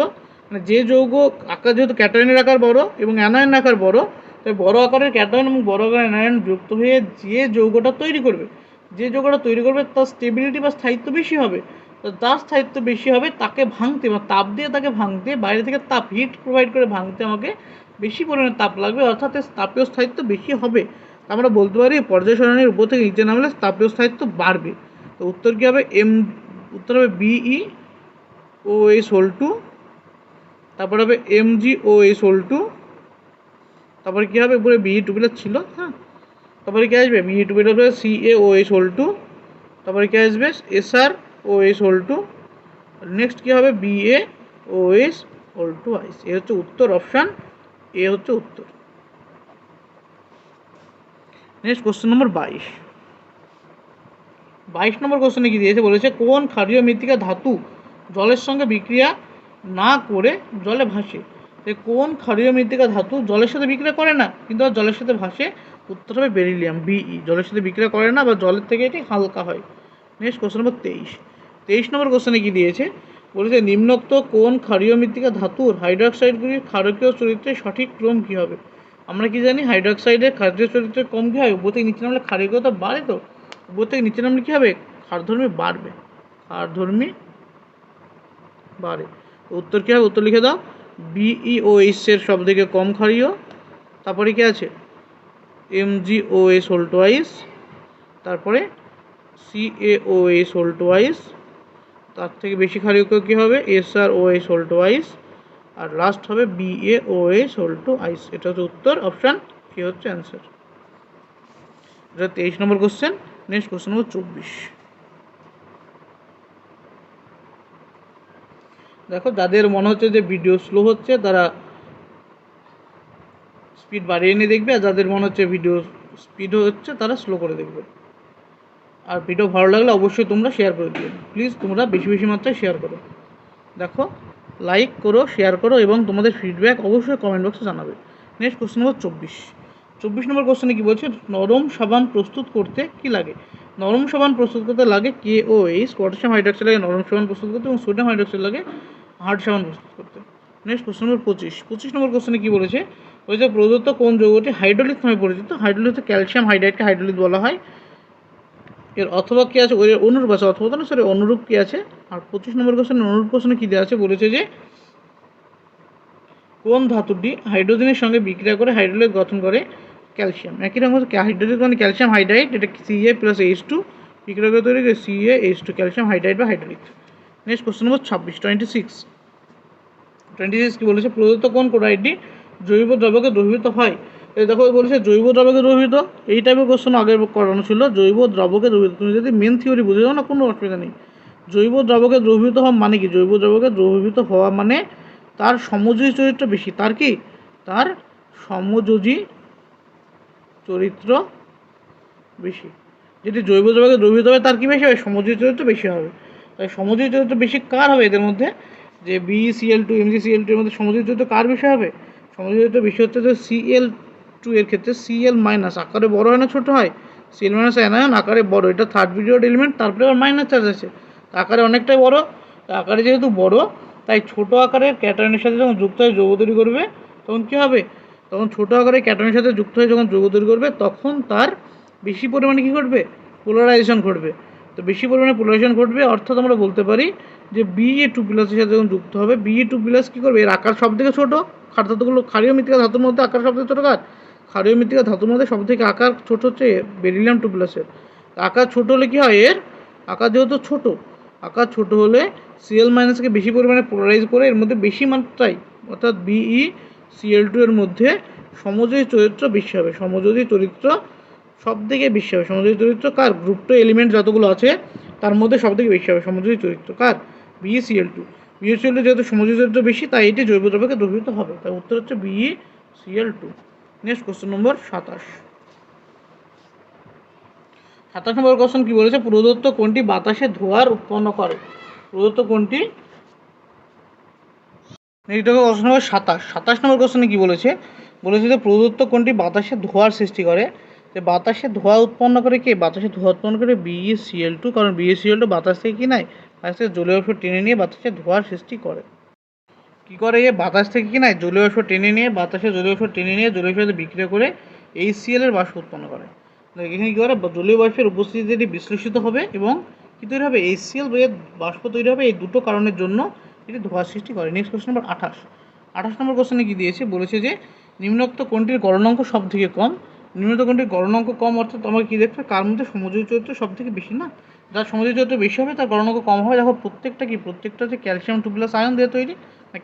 মানে যে যৌগ আকার, যেহেতু ক্যাটায়নের আকার বড় এবং অ্যানায়ন আকার বড়, তাই বড় আকারের ক্যাটায়ন এবং বড় আকারের অ্যানায়ন যুক্ত হয়ে যে যৌগটা তৈরি করবে তার স্টেবিলিটি বা স্থায়িত্ব বেশি হবে। তো তার স্থায়িত্ব বেশি হবে, তাকে ভাঙতে বা তাপ দিয়ে তাকে ভাঙতে, বাইরে থেকে তাপ হিট প্রোভাইড করে ভাঙতে আমাকে বেশি পরিমাণে তাপ লাগবে, অর্থাৎ তাপীয় স্থায়িত্ব বেশি হবে। আমরা বলতে পারি পর্যায় সারণীর উপর থেকে নিচে নামলে তাপীয় স্থায়িত্ব বাড়বে। তো উত্তর কী হবে, উত্তর হবে BeOH2, তারপর হবে MgOH2, তারপরে কী হবে, উপরে Be2+ ছিল, হ্যাঁ, তারপরে কী আসবে Be2+ হবে CaOH2, তারপরে কী আসবে SrOH2, নেক্সট কী হবে BaOH2 আইস। এ হচ্ছে উত্তর, অপশান এ হচ্ছে উত্তর। নেক্সট কোশ্চেন নম্বর 22 নম্বর কোশ্চেনে কি দিয়েছে, বলেছে কোন ক্ষারীয় মৃত্তিকা ধাতু জলের সঙ্গে বিক্রিয়া না করে জলে ভাসে। কোন ক্ষারীয় মৃত্তিকা ধাতু জলের সাথে বিক্রিয়া করে না কিন্তু আর জলের সাথে ভাসে? উত্তর হবে বেরিলিয়াম, BE। জলের সাথে বিক্রিয়া করে না বা জলের থেকে এটি হালকা হয়। নেক্সট কোশ্চেন নম্বর 23 নম্বর কোশ্চেনে কি দিয়েছে, বলেছে নিম্নোক্ত কোন ক্ষারীয় মৃত্তিকা ধাতুর হাইড্রোক্সাইডগুলির ক্ষারকীয় চরিত্রের সঠিক ক্রম কী হবে। আমরা কি জানি হাইড্রোক্সাইডের ক্ষারকীয় চরিত্রের ক্রম কী হয়, উপর থেকে নিচে নামলে ক্ষারকীয়তা বাড়ে, তো উপর থেকে নিচে নামলে কী হবে, ক্ষারধর্মী বাড়বে, ক্ষারধর্মী বাড়ে। উত্তর কী হবে, উত্তর লিখে দাও, BeOH এর সব থেকে কম ক্ষারীয়, তারপরে কি আছে MgOH2, তারপরে CaOH2, তার থেকে বেশি ক্ষারীয় কী হবে SrOH2, আর লাস্ট হবে BaOH2। এটা হচ্ছে উত্তর, অপশান কি হচ্ছে অ্যান্সার। এটা 23 নম্বর কোশ্চেন। নেক্সট কোশ্চেন নম্বর 24। দেখো যাদের মনে হচ্ছে যে ভিডিও স্লো হচ্ছে তারা স্পিড বাড়িয়ে নিয়ে দেখবে, আর যাদের মনে হচ্ছে ভিডিও স্পিড হচ্ছে তারা স্লো করে দেখবে। আর ভিডিও ভালো লাগলে অবশ্যই তোমরা শেয়ার করে দিও, প্লিজ তোমরা বেশি বেশি মাত্রায় শেয়ার করো। দেখো লাইক করো, শেয়ার করো এবং তোমাদের ফিডব্যাক অবশ্যই কমেন্ট বক্সে জানাবে। নেক্সট কোশ্চেন নম্বর 24 নম্বর কোশ্চেনে কী বলছে, নরম সাবান প্রস্তুত করতে কি লাগে? নরম সাবান প্রস্তুত করতে লাগে KOH, পটাশিয়াম হাইড্রক্সাইড লাগে নরম সাবান প্রস্তুত করতে, এবং সোডিয়াম হাইড্রক্সাইড লাগে হার্ড সাবান প্রস্তুত করতে। নেক্সট কোশ্চেন নম্বর 25 নম্বর কোশ্চেনে কী বলেছে, বলছে প্রদত্ত কোন যৌগটি হাইড্রোলিক নামে পরিচিত? হাইড্রোলিক ক্যালসিয়াম হাইড্রাইডকে হাইড্রোলিক বলা হয়। এর অথবা কী আছে, ওই অনুরূপ আছে, অথবা না সরি অনুরূপ কী আছে। আর 25 নম্বর কোশ্চেনে অনুরূপ কোশ্চেনে কী দেওয়া আছে, বলেছে যে কোন ধাতুটি হাইড্রোজেনের সঙ্গে বিক্রিয়া করে হাইড্রোলাইট গঠন করে? ক্যালসিয়াম। একই রকম হাইড্রোজেন মানে ক্যালসিয়াম হাইড্রাইড, এটা Ca+H2 বিক্রিয়া করে তৈরি করে CaH2 ক্যালসিয়াম হাইড্রাইড বা হাইড্রোলিক। নেক্সট কোশ্চেন নম্বর 26 কি বলেছে, প্রদত্ত কোন ক্লোরাইডটি জৈব দ্রবকে দ্রবীভূত হয়? এই দেখো বলেছে জৈব দ্রবকে দ্রবীভূত, এই টাইপের কোশ্চেন আগে করানো ছিল। জৈব দ্রবকে দ্রবীভূত, তুমি যদি মেন থিওরি বুঝে যাও না কোনো অসুবিধা নেই। জৈব দ্রবকে দ্রবীভূত হওয়া মানে কি? জৈব দ্রবকে দ্রবীভূত হওয়া মানে তার সমযোজী চরিত্র বেশি। তার কি? তার সমযোজী চরিত্র বেশি। যদি জৈব দ্রবকে দ্রবীভূত হবে তার কি বেশি হবে? সমযোজী চরিত্র বেশি হবে। তাই সমযোজী চরিত্র বেশি কার হবে এদের মধ্যে? যে BeCl2 MgCl2 এর মধ্যে সমযোজী চরিত্র কার বেশি হবে? সমযোজী চরিত্র বেশি হচ্ছে যে Cl2 এর ক্ষেত্রে Cl- আকারে বড় হয় না ছোট হয়? Cl- অ্যানায়ন আকারে বড়, এটা থার্ড পিরিয়ড এলিমেন্ট, তারপরে আবার মাইনাস চার্জ আছে, আকারে অনেকটাই বড়। আকারে যেহেতু বড় তাই ছোট আকারের ক্যাটায়নের সাথে যখন যুক্ত হয়ে যৌগ তৈরি করবে তখন কী হবে? তখন ছোট আকারের ক্যাটায়নের সাথে যুক্ত হয়ে যখন যৌগ তৈরি করবে তখন তার বেশি পরিমাণে কী ঘটবে? পোলারাইজেশন ঘটবে। তো বেশি পরিমাণে পোলারাইজেশন ঘটবে অর্থাৎ আমরা বলতে পারি যে Ba2+ এর সাথে যখন যুক্ত হবে Ba2+ কী করবে? এর আকার সব থেকে ছোটো। ধাতুগুলো ক্ষারীয় মৃত্তিকা ধাতুর মধ্যে আকার সব থেকে ছোটো কার? ক্ষারীয় মৃত্তিকা ধাতুর মধ্যে সব থেকে আকার ছোটো হচ্ছে Be2+। আকার ছোটো হলে কী হয়? এর আকার যেহেতু ছোটো, আকার ছোটো হলে Cl- কে বেশি পরিমাণে পোলারাইজ করে এর মধ্যে বেশি মাত্রায় অর্থাৎ BeCl2 এর মধ্যে সমযোজী চরিত্র বেশি হবে। সমযোজী চরিত্র সব থেকে বেশি হবে। সমযোজী চরিত্র কার? গ্রুপ 2 এলিমেন্ট যতগুলো আছে তার মধ্যে সব থেকে বেশি হবে সমযোজী চরিত্র কার? BeCl2। BeCl2 যেহেতু সমযোজী চরিত্র বেশি তাই এটি জৈব দ্রবকে দ্রবীভূত হবে। তাই উত্তর হচ্ছে BeCl2। নেক্সট কোশ্চেন নম্বর 27 নম্বর কোশ্চেন কী বলেছে, প্রদত্ত কোনটি বাতাসে ধোঁয়ার উৎপন্ন করে? প্রদত্ত কোনটি? কোশ্চেন নম্বর 27 নম্বর কোশ্চেনে কী বলেছে, বলেছে যে প্রদত্ত কোনটি বাতাসে ধোঁয়ার সৃষ্টি করে? যে বাতাসে ধোঁয়া উৎপন্ন করে কে? বাতাসে ধোঁয়া উৎপন্ন করে BeCl2, কারণ BeCl2 বাতাস থেকে কি নাই? বাতাস থেকে জলীয় বাষ্প টেনে নিয়ে বাতাসে ধোঁয়ার সৃষ্টি করে। কী করে? এ বাতাস থেকে কি নাই? জলীয় বাষ্প টেনে নিয়ে বাতাসে জলীয় বাষ্প টেনে নিয়ে জলীয় বাষ্পের সাথে বিক্রিয়া করে HCl এর বাষ্প উৎপন্ন করে। এখানে কী করে? জলীয় বাষ্পের উপস্থিতিতে এটি বিশ্লেষিত হবে এবং কী তৈরি হবে? HCl এর বাষ্প তৈরি হবে। এই দুটো কারণের জন্য এটি ধোঁয়ার সৃষ্টি করে। নেক্সট কোশ্চেন নম্বর 28 নম্বর কোশ্চেনে কী দিয়েছে, বলেছে যে নিম্নোক্ত কোনটির গলনাঙ্ক সব থেকে কম? নিম্নোক্ত কোনটির গলনাঙ্ক কম অর্থাৎ আমাকে কী দেখতে? কার মধ্যে সমযোজী চরিত্র সব থেকে বেশি না? যার সমযোজী চরিত্র বেশি হবে তার গলনাঙ্ক কম হবে। দেখো প্রত্যেকটা কি? প্রত্যেকটা হচ্ছে ক্যালসিয়াম 2+ আয়ন দিয়ে তৈরি।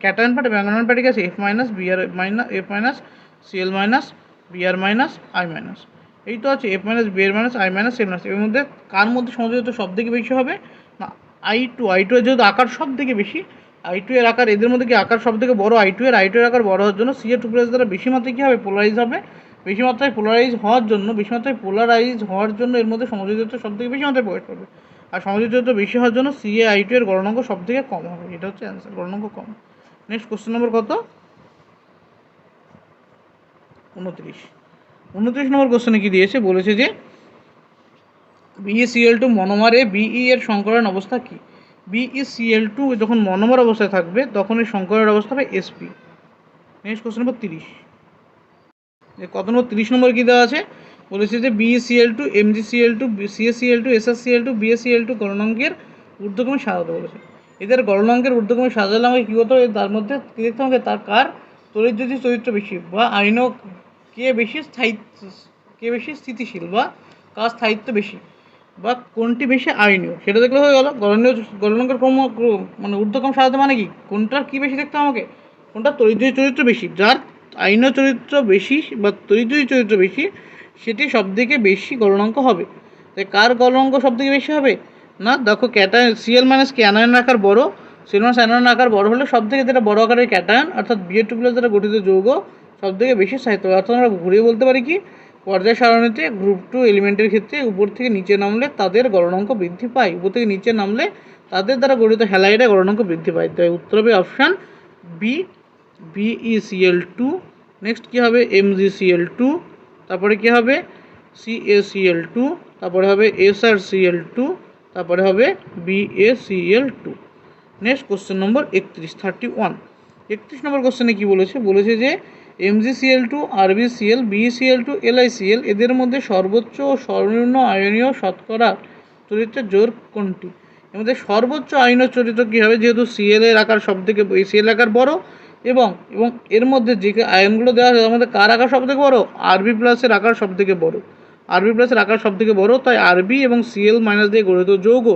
ক্যাটায়ন পার্ট এবং অ্যানায়ন পার্টে আছে F-Br-I-। এই তো আছে F-Br-I-Cl-। এর মধ্যে কার মধ্যে সমযোজী চরিত্র সব থেকে বেশি হবে? না I2 এর যেহেতু আকার সব থেকে বেশি, I2 এর আকার, এদের মধ্যে কি আকার সব থেকে বড় I2 এর আকার বড় হওয়ার জন্য Ca2+ দ্বারা বেশি মাত্রায় কী হবে? পোলারাইজ হবে। বেশি মাত্রায় পোলারাইজ হওয়ার জন্য এর মধ্যে সমযোজী চরিত্র সব থেকে বেশি মাত্রায় প্রবেশ করবে। আর সমযোজী চরিত্র বেশি হওয়ার জন্য Ca2 এর গলনাঙ্ক সব থেকে কম হবে। এটা হচ্ছে অ্যান্সার, গলনাঙ্ক কম। নেক্সট কোশ্চেন নম্বর কত? 29 নম্বর কোশ্চেনে কী দিয়েছে, বলেছে যে BeCl2 মনোমারে Be এর সংকরণ অবস্থা কী? BeCl2 যখন মনোমার অবস্থায় থাকবে তখন এর সংকরণ অবস্থা হবে Sp। নেক্সট কোশ্চেন নম্বর 30। কত নম্বর? 30 নম্বর কী দেওয়া আছে, বলেছে যে BeCl2 MgCl2 CaCl2 SrCl2 BaCl2 গলনাঙ্কের ঊর্ধ্বক্রমে সাজাতে বলেছে। এদের গলনাঙ্কের ঊর্ধ্বক্রমে সাজালে আমাকে কী হতো? তার মধ্যে কী দেখতে হবে? তার কার তড়িৎ চরিত্র বেশি বা আইনও কে বেশি স্থিতিশীল বা কার স্থায়িত্ব বেশি বা কোনটি বেশি আইনীয় সেটা দেখলে হয়ে গেল। গলনাঙ্কের মানে ঊর্ধ্বক্রম সাজাতে মানে কি? কোনটার কী বেশি দেখতে আমাকে? কোনটা তড়িৎ চরিত্র বেশি, যার আইনীয় চরিত্র বেশি বা তড়িৎ চরিত্র বেশি সেটি সবথেকে বেশি গলনাঙ্ক হবে। তাই কার গলনাঙ্ক সবথেকে বেশি হবে? না দেখো ক্যাটায়ন Cl- কে আনায়ন আকার বড়, সিএল1 সাইন1 আকার বড় হলে সব থেকে যেটা বড় আকারের ক্যাটায়ন অর্থাৎ Ba2+ দ্বারা গঠিত যৌগ সব থেকে বেশি স্থায়িত্ব, অর্থাৎ আমরা ঘুরিয়ে বলতে পারি কি পর্যায় সারণীতে গ্রুপ 2 এলিমেন্টের ক্ষেত্রে উপর থেকে নিচে নামলে তাদের গলনাঙ্ক বৃদ্ধি পায়, উপর থেকে নিচে নামলে তাদের দ্বারা গঠিত হ্যালাইডে গলনাঙ্ক বৃদ্ধি পায়। তাই উত্তর হবে অপশান বি, BeCl2। নেক্সট কী হবে MgCl2, তারপরে কী হবে CaCl2, তারপরে হবে SrCl2, তারপরে হবে BaCl2। নেক্সট কোশ্চেন নম্বর 31। 31 নম্বর কোশ্চেনে কী বলেছে যে MgCl2, RbCl, BeCl2, LiCl এদের মধ্যে সর্বোচ্চ ও সর্বনিম্ন আয়নীয় শতকরা চরিত্রের জোর কোনটি? এর মধ্যে সর্বোচ্চ আয়নীয় চরিত্র কী হবে, যেহেতু Cl এর আকার সব থেকে Cl আকার বড় এবং এর মধ্যে যে আয়নগুলো দেওয়া আছে তার মধ্যে কার আকার সব থেকে বড়, Rb+ এর আকার সব থেকে বড়, Rb+ এর আকার সব থেকে বড়, তাই Rb এবং Cl- দিয়ে গঠিত যৌগ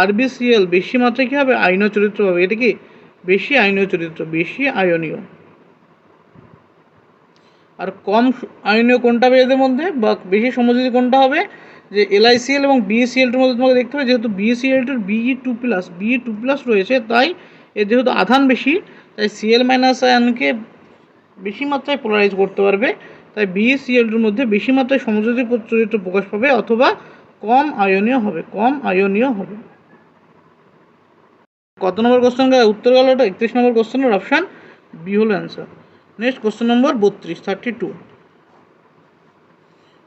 RbCl বেশি মাত্রায় কী হবে আয়নীয় চরিত্র হবে, এটা কি বেশি আয়নীয় চরিত্র, বেশি আয়নীয়। আর কম আয়নীয় কোনটা হবে এদের মধ্যে বা বেশি সমযোজী কোনটা হবে, যে LiCl এবং BeCl2 মধ্যে তোমাকে দেখতে হবে যেহেতু BeCl2 Be2+ রয়েছে, তাই এর যেহেতু আধান বেশি তাই Cl- আয়নকে বেশি মাত্রায় পোলারাইজ করতে পারবে, তাই BeCl2 মধ্যে বেশি মাত্রায় সমযোজী চরিত্র প্রকাশ পাবে অথবা কম আয়নীয় হবে। কত নম্বর কোশ্চেন উত্তর গেল ওটা? 31 নম্বর কোশ্চেনের অপশান বি হলো অ্যান্সার। নেক্সট কোশ্চেন নম্বর 32।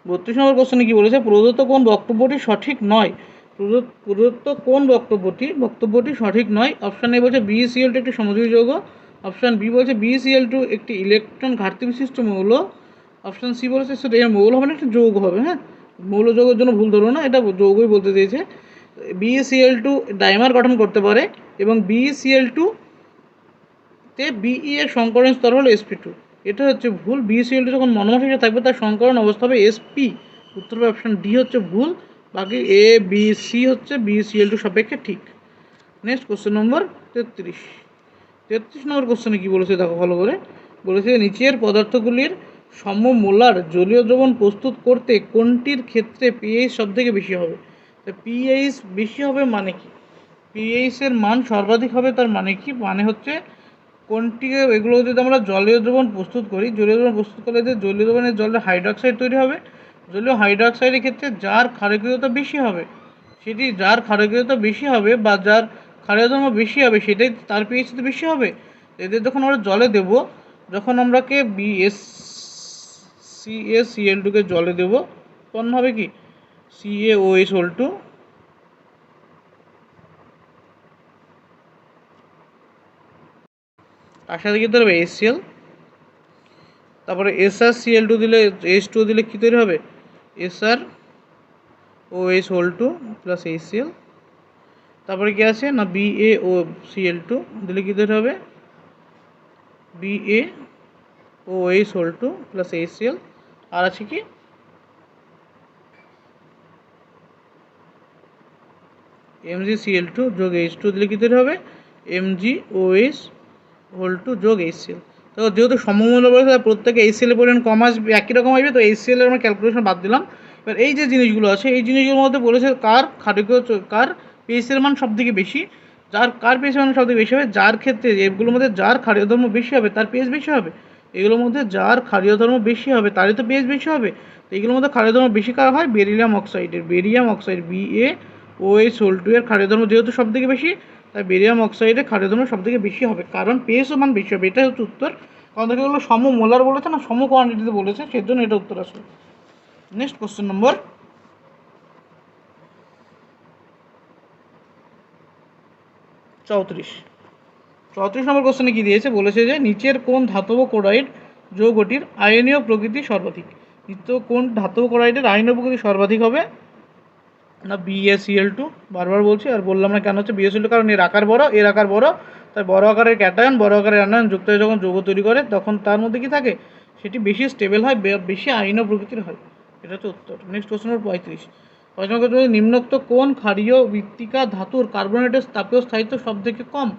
32 নম্বর কোশ্চেনে কী বলেছে, প্রদত্ত কোন বক্তব্যটি সঠিক নয়? প্রদত্ত কোন বক্তব্যটি সঠিক নয়? অপশান এ বলছে BeCl2 একটি সমযোজী যৌগ, অপশান বি বলছে BeCl2 একটি ইলেকট্রন ঘাটতি বিশিষ্ট মৌল, অপশান সি বলেছে সেটা এর মৌল হবে না, একটা যৌগ হবে। হ্যাঁ, মৌল যৌগের জন্য ভুল ধরো না, এটা যৌগই বলতে দিয়েছে। BeCl2 ডাইমার গঠন করতে পারে এবং BeCl2 তে Be এর সংকরণ স্তর হলো sp2, এটা হচ্ছে ভুল। BeCl2 যখন মনোমার হিসেবে থাকবে তার সংকরণ অবস্থা হবে sp, উত্তর হবে অপশান ডি হচ্ছে ভুল, বাকি A, B, C হচ্ছে BeCl2 সাপেক্ষে ঠিক। নেক্সট কোশ্চেন নম্বর 33 নম্বর কোশ্চেনে কী বলেছে দেখো ভালো করে, বলেছে নিচের পদার্থগুলির সমমোলার জলীয় দ্রবণ প্রস্তুত করতে কোনটির ক্ষেত্রে pH সব থেকে বেশি হবে? pH বেশি হবে মানে কি, pH এর মান সর্বাধিক হবে তার মানে কি, মানে হচ্ছে কোনটিকে, এগুলো যদি আমরা জলীয় দ্রবণ প্রস্তুত করি, জলীয় দ্রবণ প্রস্তুত করলে যে জলীয় দ্রবণের জলে হাইড্রোক্সাইড তৈরি হবে, জলীয় হাইড্রোক্সাইডের ক্ষেত্রে যার ক্ষারকীয়তা বেশি হবে, সেটি যার ক্ষারকীয়তা বেশি হবে বা যার ক্ষারীয় ধর্ম বেশি হবে সেটাই তার pH তো বেশি হবে। এদের যখন আমরা জলে দেব, যখন আমরাকে CaCl2 জলে দেব তখন হবে কি CaOH তার সাথে কী তৈরি হবে HCl, তারপরে SrCl2 দিলে H2 দিলে কী তৈরি হবে SrOH2 প্লাস HCl, তারপরে কী আছে না BaOCl2 দিলে কী তৈরি হবে BaOH2 প্লাস HCl, আর আছে কি MgCl2 যোগ H2 দিলে কী তৈরি হবে MgOH2 যোগ HCl। তো যেহেতু সমমূল্য বলেছে তাই প্রত্যেকে HCl এর পরিমাণ কম আসবে, একই রকম আসবে, তো HCl এর আমরা ক্যালকুলেশন বাদ দিলাম। এবার এই যে জিনিসগুলো আছে এই জিনিসগুলোর মধ্যে বলেছে কার pH এর মান সবথেকে বেশি, কার pH এর মান সবথেকে বেশি হবে, যার ক্ষেত্রে এগুলোর মধ্যে যার ক্ষারীয় ধর্ম বেশি হবে তার pH বেশি হবে, এগুলোর মধ্যে যার ক্ষারীয় ধর্ম বেশি হবে তারই তো pH বেশি হবে। তো এগুলোর মধ্যে ক্ষারীয় ধর্ম বেশি কার হয়, বেরিলিয়াম অক্সাইড BaOH2 এর ক্ষারীয় ধর্ম যেহেতু সবথেকে বেশি, তাই বেরিয়াম অক্সাইডের ক্ষারীয় ধর্ম সবথেকে বেশি হবে, কারণ pH মান বেশি হবে, এটাই হচ্ছে উত্তর। কারণ দেখে এগুলো সমমোলার বলেছে না, সম কোয়ান্টিটিতে বলেছে, সেজন্য এটা উত্তর আসবে। নেক্সট কোশ্চেন নম্বর 34 নম্বর কোশ্চেনে কী দিয়েছে, বলেছে যে নিচের কোন ধাতব ক্লোরাইড যৌগটির আয়নীয় প্রকৃতি সর্বাধিক? কোন ধাতব ক্লোরাইডের আয়নীয় প্রকৃতি সর্বাধিক হবে না BaCl2, বারবার বলছি আর বললাম না কেন হচ্ছে BaCl2, কারণ এর আকার বড়, তাই বড় আকারের ক্যাটায়ন বড় আকারের আনায়ন যুক্ত হয়ে যখন যৌগ তৈরি করে তখন তার মধ্যে কি থাকে, সেটি বেশি স্টেবল হয়, বেশি আয়নীয় প্রকৃতির হয়, এটা হচ্ছে উত্তর। নেক্সট কোশ্চেন নম্বর 35 নিম্নোক্ত কোন ক্ষারীয় মৃত্তিকা ধাতুর কার্বনেটের তাপীয় স্থায়িত্ব সব থেকে কম?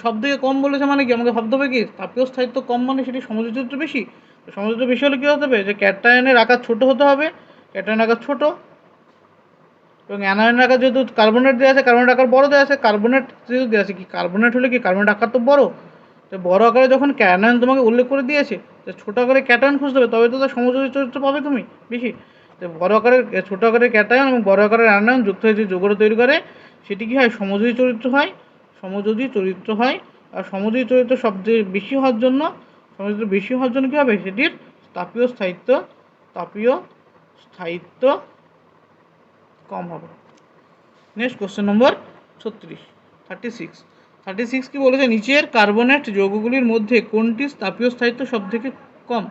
সব থেকে কম বলেছে মানে কি, আমাকে ভাবতে হবে কি তাপীয় স্থায়িত্ব কম মানে সেটি সমযোজী চরিত্র বেশি, সমযোজী বেশি হলে কী হতে হবে, যে ক্যাটায়নের আকার ছোট হতে হবে, ক্যাটায়নের আকার ছোট, এবং অ্যানায়নের আকার যেহেতু কার্বনেট দেওয়া আছে, কার্বনেট আকার বড় দেওয়া আছে, কার্বনেট যেহেতু দেওয়া আছে, কি কার্বনেট হলে কি কার্বনেট আকার তো বড়, তো বড় আকারে যখন ক্যাটায়ন তোমাকে উল্লেখ করে দিয়েছে, তো ছোটো আকারে ক্যাটায়ন খুঁজতে হবে, তবে তো তার সমযোজী চরিত্র পাবে তুমি বেশি। তো বড় আকারের ছোটো আকারের ক্যাটায়ন এবং বড় আকারের অ্যানায়ন যুক্ত হয়ে যে যৌগটা তৈরি করে সেটি কী হয়, সমযোজী চরিত্র হয়। সমযোজী চরিত্র হয়, আর সমযোজী চরিত্র সবচেয়ে বেশি হওয়ার জন্য, সমযোজী বেশি হওয়ার জন্য কী হবে, সেটির তাপীয় স্থায়িত্ব কম হবে। নেক্সট কোশ্চেন নম্বর 36 কি বলেছে, নিচের কার্বনেট যৌগগুলির মধ্যে কোনটি তাপীয় স্থায়িত্ব সব থেকে কম।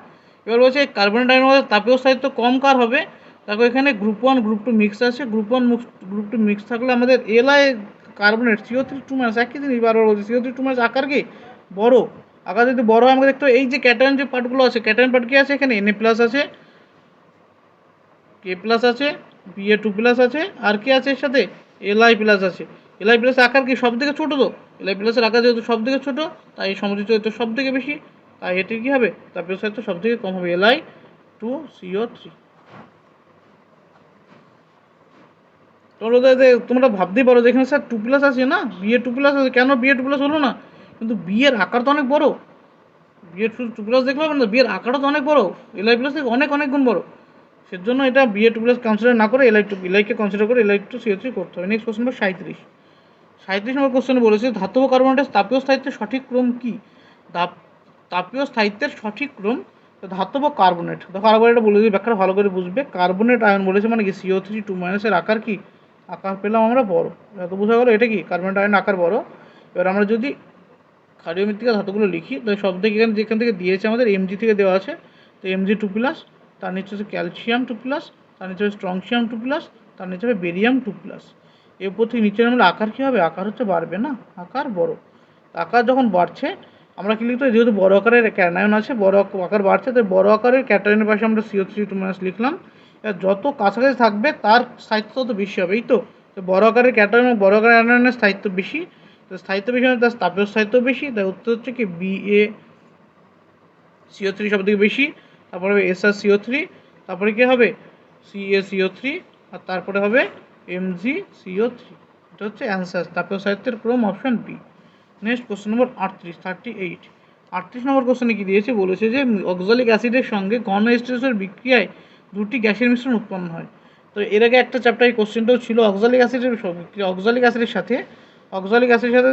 এবার বলছে কার্বনেট আয়নের মধ্যে তাপীয় স্থায়িত্ব কম কার হবে। দেখো এখানে গ্রুপ 1 গ্রুপ 2 মিক্স আছে, গ্রুপ 1 গ্রুপ 2 মিক্স থাকলে আমাদের এলআই কার্বনেট CO3 2- একই জিনিস বারবার বলছি, CO3 2- আকার কি বড়, আকার যদি বড় হয় আমাকে দেখতে হবে এই যে ক্যাটায়ন যে পার্টগুলো আছে, ক্যাটায়ন পার্ট কি আছে এখানে, Na+ আছে, K+ আছে, Ba2+ আছে, আর কি আছে এর সাথে, Li+ আছে। Li+ আকার কি সব থেকে ছোটো, তো Li+ এর আকার যেহেতু সব থেকে ছোটো, তাই সমযোজী চরিত্র সব থেকে বেশি, তাই এটির কী হবে, তাপীয় স্থায়িত্ব সব থেকে কম হবে, Li2CO3। তোমরা ভাবতেই পারো যে এখানে স্যার 2+ আছে না, Ba2+ আছে, কেন Ba2+ হলো না, কিন্তু বি এর আকার তো অনেক বড়, বিয়ের শুধু 2+ দেখলে হবে না, বিয়ের আকারটা তো অনেক বড়, Li+ থেকে অনেক অনেক গুণ বড়, সেজন্য এটা Ba2+ কনসিডার না করে এলআইকে কনসিডার করে Li2CO3 করতে হবে। নেক্সট কোশ্চেন নম্বর 37 নম্বর কোশ্চেনে বলেছে ধাতব কার্বনেটের তাপীয় স্থায়িত্বের সঠিক ক্রম কি। তাপীয় স্থায়িত্বের সঠিক ক্রম, ধাতব কার্বনেট, দেখো আরেকবার এটা বলে দিই, ব্যাখ্যাটা ভালো করে বুঝবে। কার্বনেট আয়ন বলেছে মানে কি CO3 2- এর আকার কি, আকার পেলাম আমরা বড়, এত বোঝা গেলো এটা কি কার্বনেট আয়ন আকার বড়। এবার আমরা যদি ক্ষারীয় মৃত্তিকা ধাতুগুলো লিখি, তো সব থেকে যেখান থেকে দিয়েছে আমাদের Mg থেকে দেওয়া আছে, তো Mg2+, তার নিচে হচ্ছে ক্যালসিয়াম 2+, তার নিচে হচ্ছে স্ট্রংসিয়াম 2+, তার নিচে হবে বেরিয়াম 2+। এর উপর থেকে নিচে নামলে আকার কী হবে, আকার হচ্ছে বাড়বে না, আকার বড়। আকার যখন বাড়ছে আমরা কি লিখতে, যেহেতু বড় আকারের ক্যাটায়ন আছে, বড় আকার বাড়ছে, তাই বড় আকারের ক্যাটায়নের পাশে আমরা CO3 2- লিখলাম। এবার যত কাছাকাছি থাকবে তার স্থায়িত্ব তত বেশি হবে, এই তো বড় আকারের ক্যাটায়ন এবং বড় আকারের অ্যানায়নের স্থায়িত্ব বেশি, স্থায়িত্ব বেশি মানে তার তাপীয় স্থায়িত্ব বেশি, তাই উত্তর হচ্ছে কি BaCO3 সব থেকে বেশি, তারপরে হবে SrCO3, তারপরে কি হবে CaCO3, আর তারপরে হবে MgCO3। এটা হচ্ছে অ্যান্সার, তাপীয় স্থায়িত্বের ক্রম option B. Next question number 38 number কোশ্চেনে কি দিয়েছে, বলেছে যে অক্সালিক অ্যাসিডের সঙ্গে ঘন H2SO বিক্রিয়ায় দুটি গ্যাসের মিশ্রণ উৎপন্ন হয়। তো এর আগে একটা চ্যাপ্টারে কোশ্চেনটাও ছিল, অক্সালিক অ্যাসিডের সাথে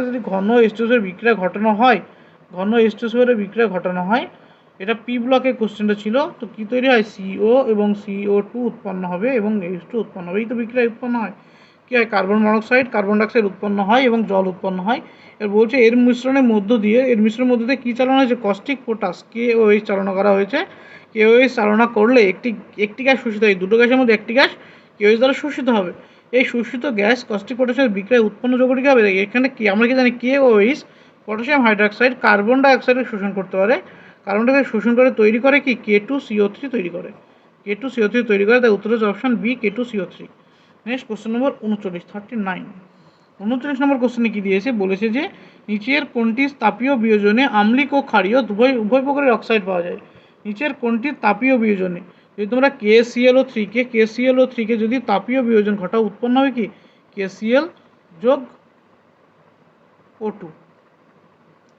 যদি ঘন H2SO বিক্রিয়া ঘটানো হয়, ঘন H2SO বিক্রিয়া ঘটানো হয়, এটা পি ব্লকের কোশ্চেনটা ছিল। তো কী তৈরি হয়, CO এবং CO2 উৎপন্ন হবে এবং H2 উৎপন্ন হবে, এই তো বিক্রিয়া উৎপন্ন হয়। কী হয়, কার্বন মনোক্সাইড কার্বন ডাইঅক্সাইড উৎপন্ন হয় এবং জল উৎপন্ন হয়। এর বলছে এর মিশ্রণের মধ্য দিয়ে কী চালনা হয়েছে, কস্টিক পটাশ KOH চালনা করা হয়েছে। KOH চালনা করলে একটি গ্যাস শোষিত হয়, দুটো গ্যাসের মধ্যে একটি গ্যাস KOH দ্বারা শোষিত হবে। এই শোষিত গ্যাস কস্টিক পটাশের বিক্রিয়ায় উৎপন্ন যৌগটি কী হবে, এখানে কি আমরা কি জানি, KOH পটাশিয়াম হাইড্রোক্সাইড কার্বন ডাইঅক্সাইডকে শোষণ করতে পারে, কার্বন ডাইঅক্সাইড শোষণ করে তৈরি করে কি K2CO3 তৈরি করে, তাই উত্তর হচ্ছে option B K2CO3। Next question number 39 number কোশ্চেনে কি দিয়েছে, বলেছে যে নিচের কোনটি তাপীয় বিয়োজনে আম্লিক ও ক্ষারীয় উভয় প্রকারের অক্সাইড পাওয়া যায়। নিচের কোনটি তাপীয় বিয়োজনে, যদি তোমরা KClO3 কে যদি তাপীয় বিয়োজন ঘটাও, উৎপন্ন হবে কি KCl যোগ O2।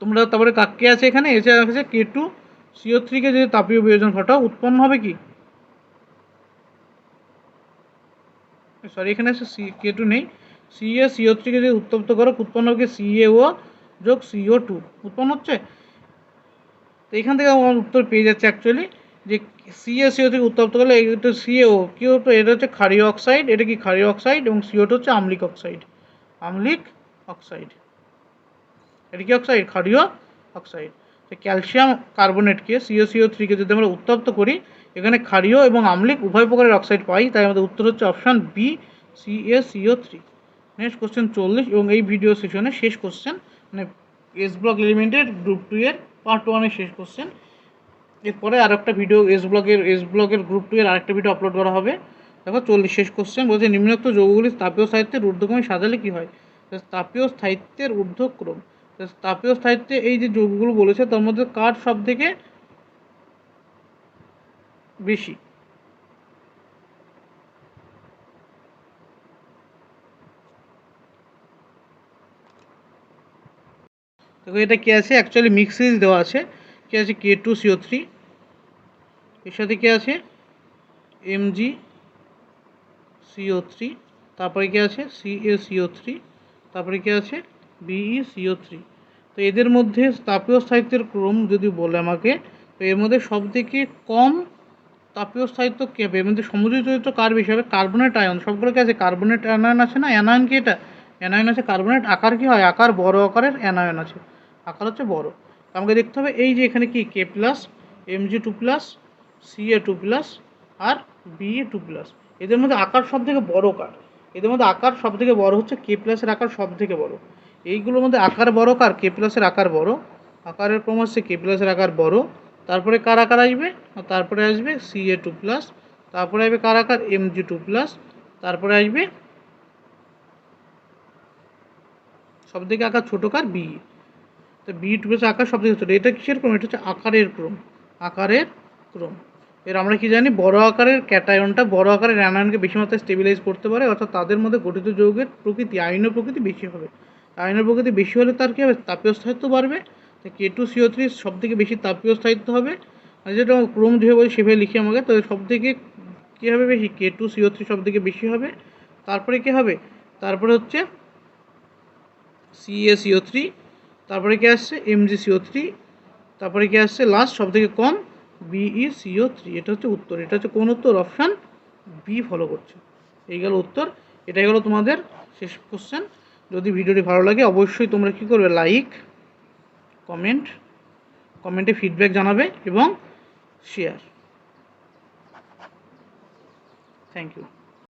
তোমরা তারপরে কে আছে এখানে, এসে আছে K2CO3 কে যদি তাপীয় বিয়োজন ঘটাও, উৎপন্ন হবে কি, সরি এখানে আছে K2 নেই, CaCO3 কে যদি উত্তপ্ত করো, উৎপন্ন হবে CaO যোগ CO2 উৎপন্ন হচ্ছে। তো এখান থেকে আমার উত্তর পেয়ে যাচ্ছে অ্যাকচুয়ালি, যে CaCO3 উত্তপ্ত করলে এটা CaO কী হতো, এটা হচ্ছে ক্ষারীয় অক্সাইড, এটা কি ক্ষারীয় অক্সাইড, এবং CO2 হচ্ছে আম্লিক অক্সাইড, এটা কি অক্সাইড, ক্ষারীয় অক্সাইড। তো ক্যালসিয়াম কার্বনেটকে CaCO3 কে যদি আমরা উত্তপ্ত করি, এখানে ক্ষারীয় এবং আম্লিক উভয় প্রকারের অক্সাইড পাই, তাই আমাদের উত্তর হচ্ছে option B CaCO3। Next question 40 এবং এই ভিডিও সেশনের শেষ কোশ্চেন, মানে এস ব্লক এলিমেন্টের গ্রুপ 2 এর পার্ট 1-এর শেষ কোশ্চেন। এরপরে আর একটা ভিডিও এস ব্লকের গ্রুপ 2 এর আরেকটা ভিডিও আপলোড করা হবে। দেখো 40 শেষ কোশ্চেন, বলছে নিম্নোক্ত যৌগগুলির তাপীয় স্থায়িত্বের ঊর্ধ্বক্রমে সাজালে কী হয়। তাপীয় স্থায়িত্বের ঊর্ধ্বক্রম, তাপীয় স্থায়িত্বে এই যে যৌগগুলো বলেছে তার মধ্যে কার সব থেকে বেশি, দেখো এটা কী আছে, অ্যাকচুয়ালি মিক্স সিরিজ দেওয়া আছে। কী আছে, K2CO3, এর সাথে কী আছে MgCO3, তারপরে কী আছে CaCO3, তারপরে কী আছে BeCO3। তো এদের মধ্যে তাপীয় স্থায়িত্বের ক্রম যদি বলে আমাকে, তো এর মধ্যে সবথেকে কম তাপীয় স্থায়িত্ব কী হবে, এর মধ্যে সমযোজী চরিত্র কার বেশি হবে, কার্বনেট আয়ন। সবগুলো কী আছে, কার্বনেট অ্যানায়ন আছে না, অ্যানায়ন কি এটা অ্যানায়ন আছে, কার্বনেট আকার কী হয়, আকার বড় আকারের অ্যানায়ন আছে, আকার হচ্ছে বড়। আমাকে দেখতে হবে এই যে এখানে কি K+, Mg2+, Ca2+, আর Be2+, এদের মধ্যে আকার সব থেকে বড় কার, এদের মধ্যে আকার সব থেকে বড় হচ্ছে K+ এর আকার সব থেকে বড়। এইগুলোর মধ্যে আকার বড় কার, K+ এর আকার বড়, আকারের ক্রম হচ্ছে K+ এর আকার বড়। তারপরে কার আকার আসবে, তারপরে আসবে Ca2+, তারপরে আসবে কার আকার Mg2+, তারপরে আসবে সব থেকে আকার ছোটো কার Be। তো Be2+ আকার সব থেকে ছোটো। এটা কিসের ক্রম, এটা হচ্ছে আকারের ক্রম, আকারের ক্রম। এর আমরা কি জানি, বড় আকারের ক্যাটায়নটা বড় আকারের অ্যানায়নকে বেশি মাত্রায় স্টেবিলাইজ করতে পারে, অর্থাৎ তাদের মধ্যে গঠিত যৌগের প্রকৃতি আয়নীয় প্রকৃতি বেশি হবে। আয়নীয় প্রকৃতি বেশি হলে তার কী হবে, তাপীয় স্থায়িত্ব বাড়বে। তো K2CO3 সব থেকে বেশি তাপীয় স্থায়িত্ব হবে, যেটা ক্রম যেভাবে বলি সেভাবে লিখি আমাকে। তো সব থেকে কী হবে বেশি, K2CO3 সব থেকে বেশি হবে। তারপরে কী হবে, তারপরে হচ্ছে CaCO3, তারপরে কি আসছে MgCO3, তারপরে কি আসছে লাস্ট সব থেকে কম BeCO3। এটা হচ্ছে উত্তর। এটা হচ্ছে কোন উত্তর, অপশান বি ফলো করছে। এই গেল উত্তর। এটাই হলো তোমাদের শেষ কোশ্চেন। যদি ভিডিওটি ভালো লাগে অবশ্যই তোমরা কী করবে, লাইক, কমেন্টে ফিডব্যাক জানাবে এবং শেয়ার। Thank you.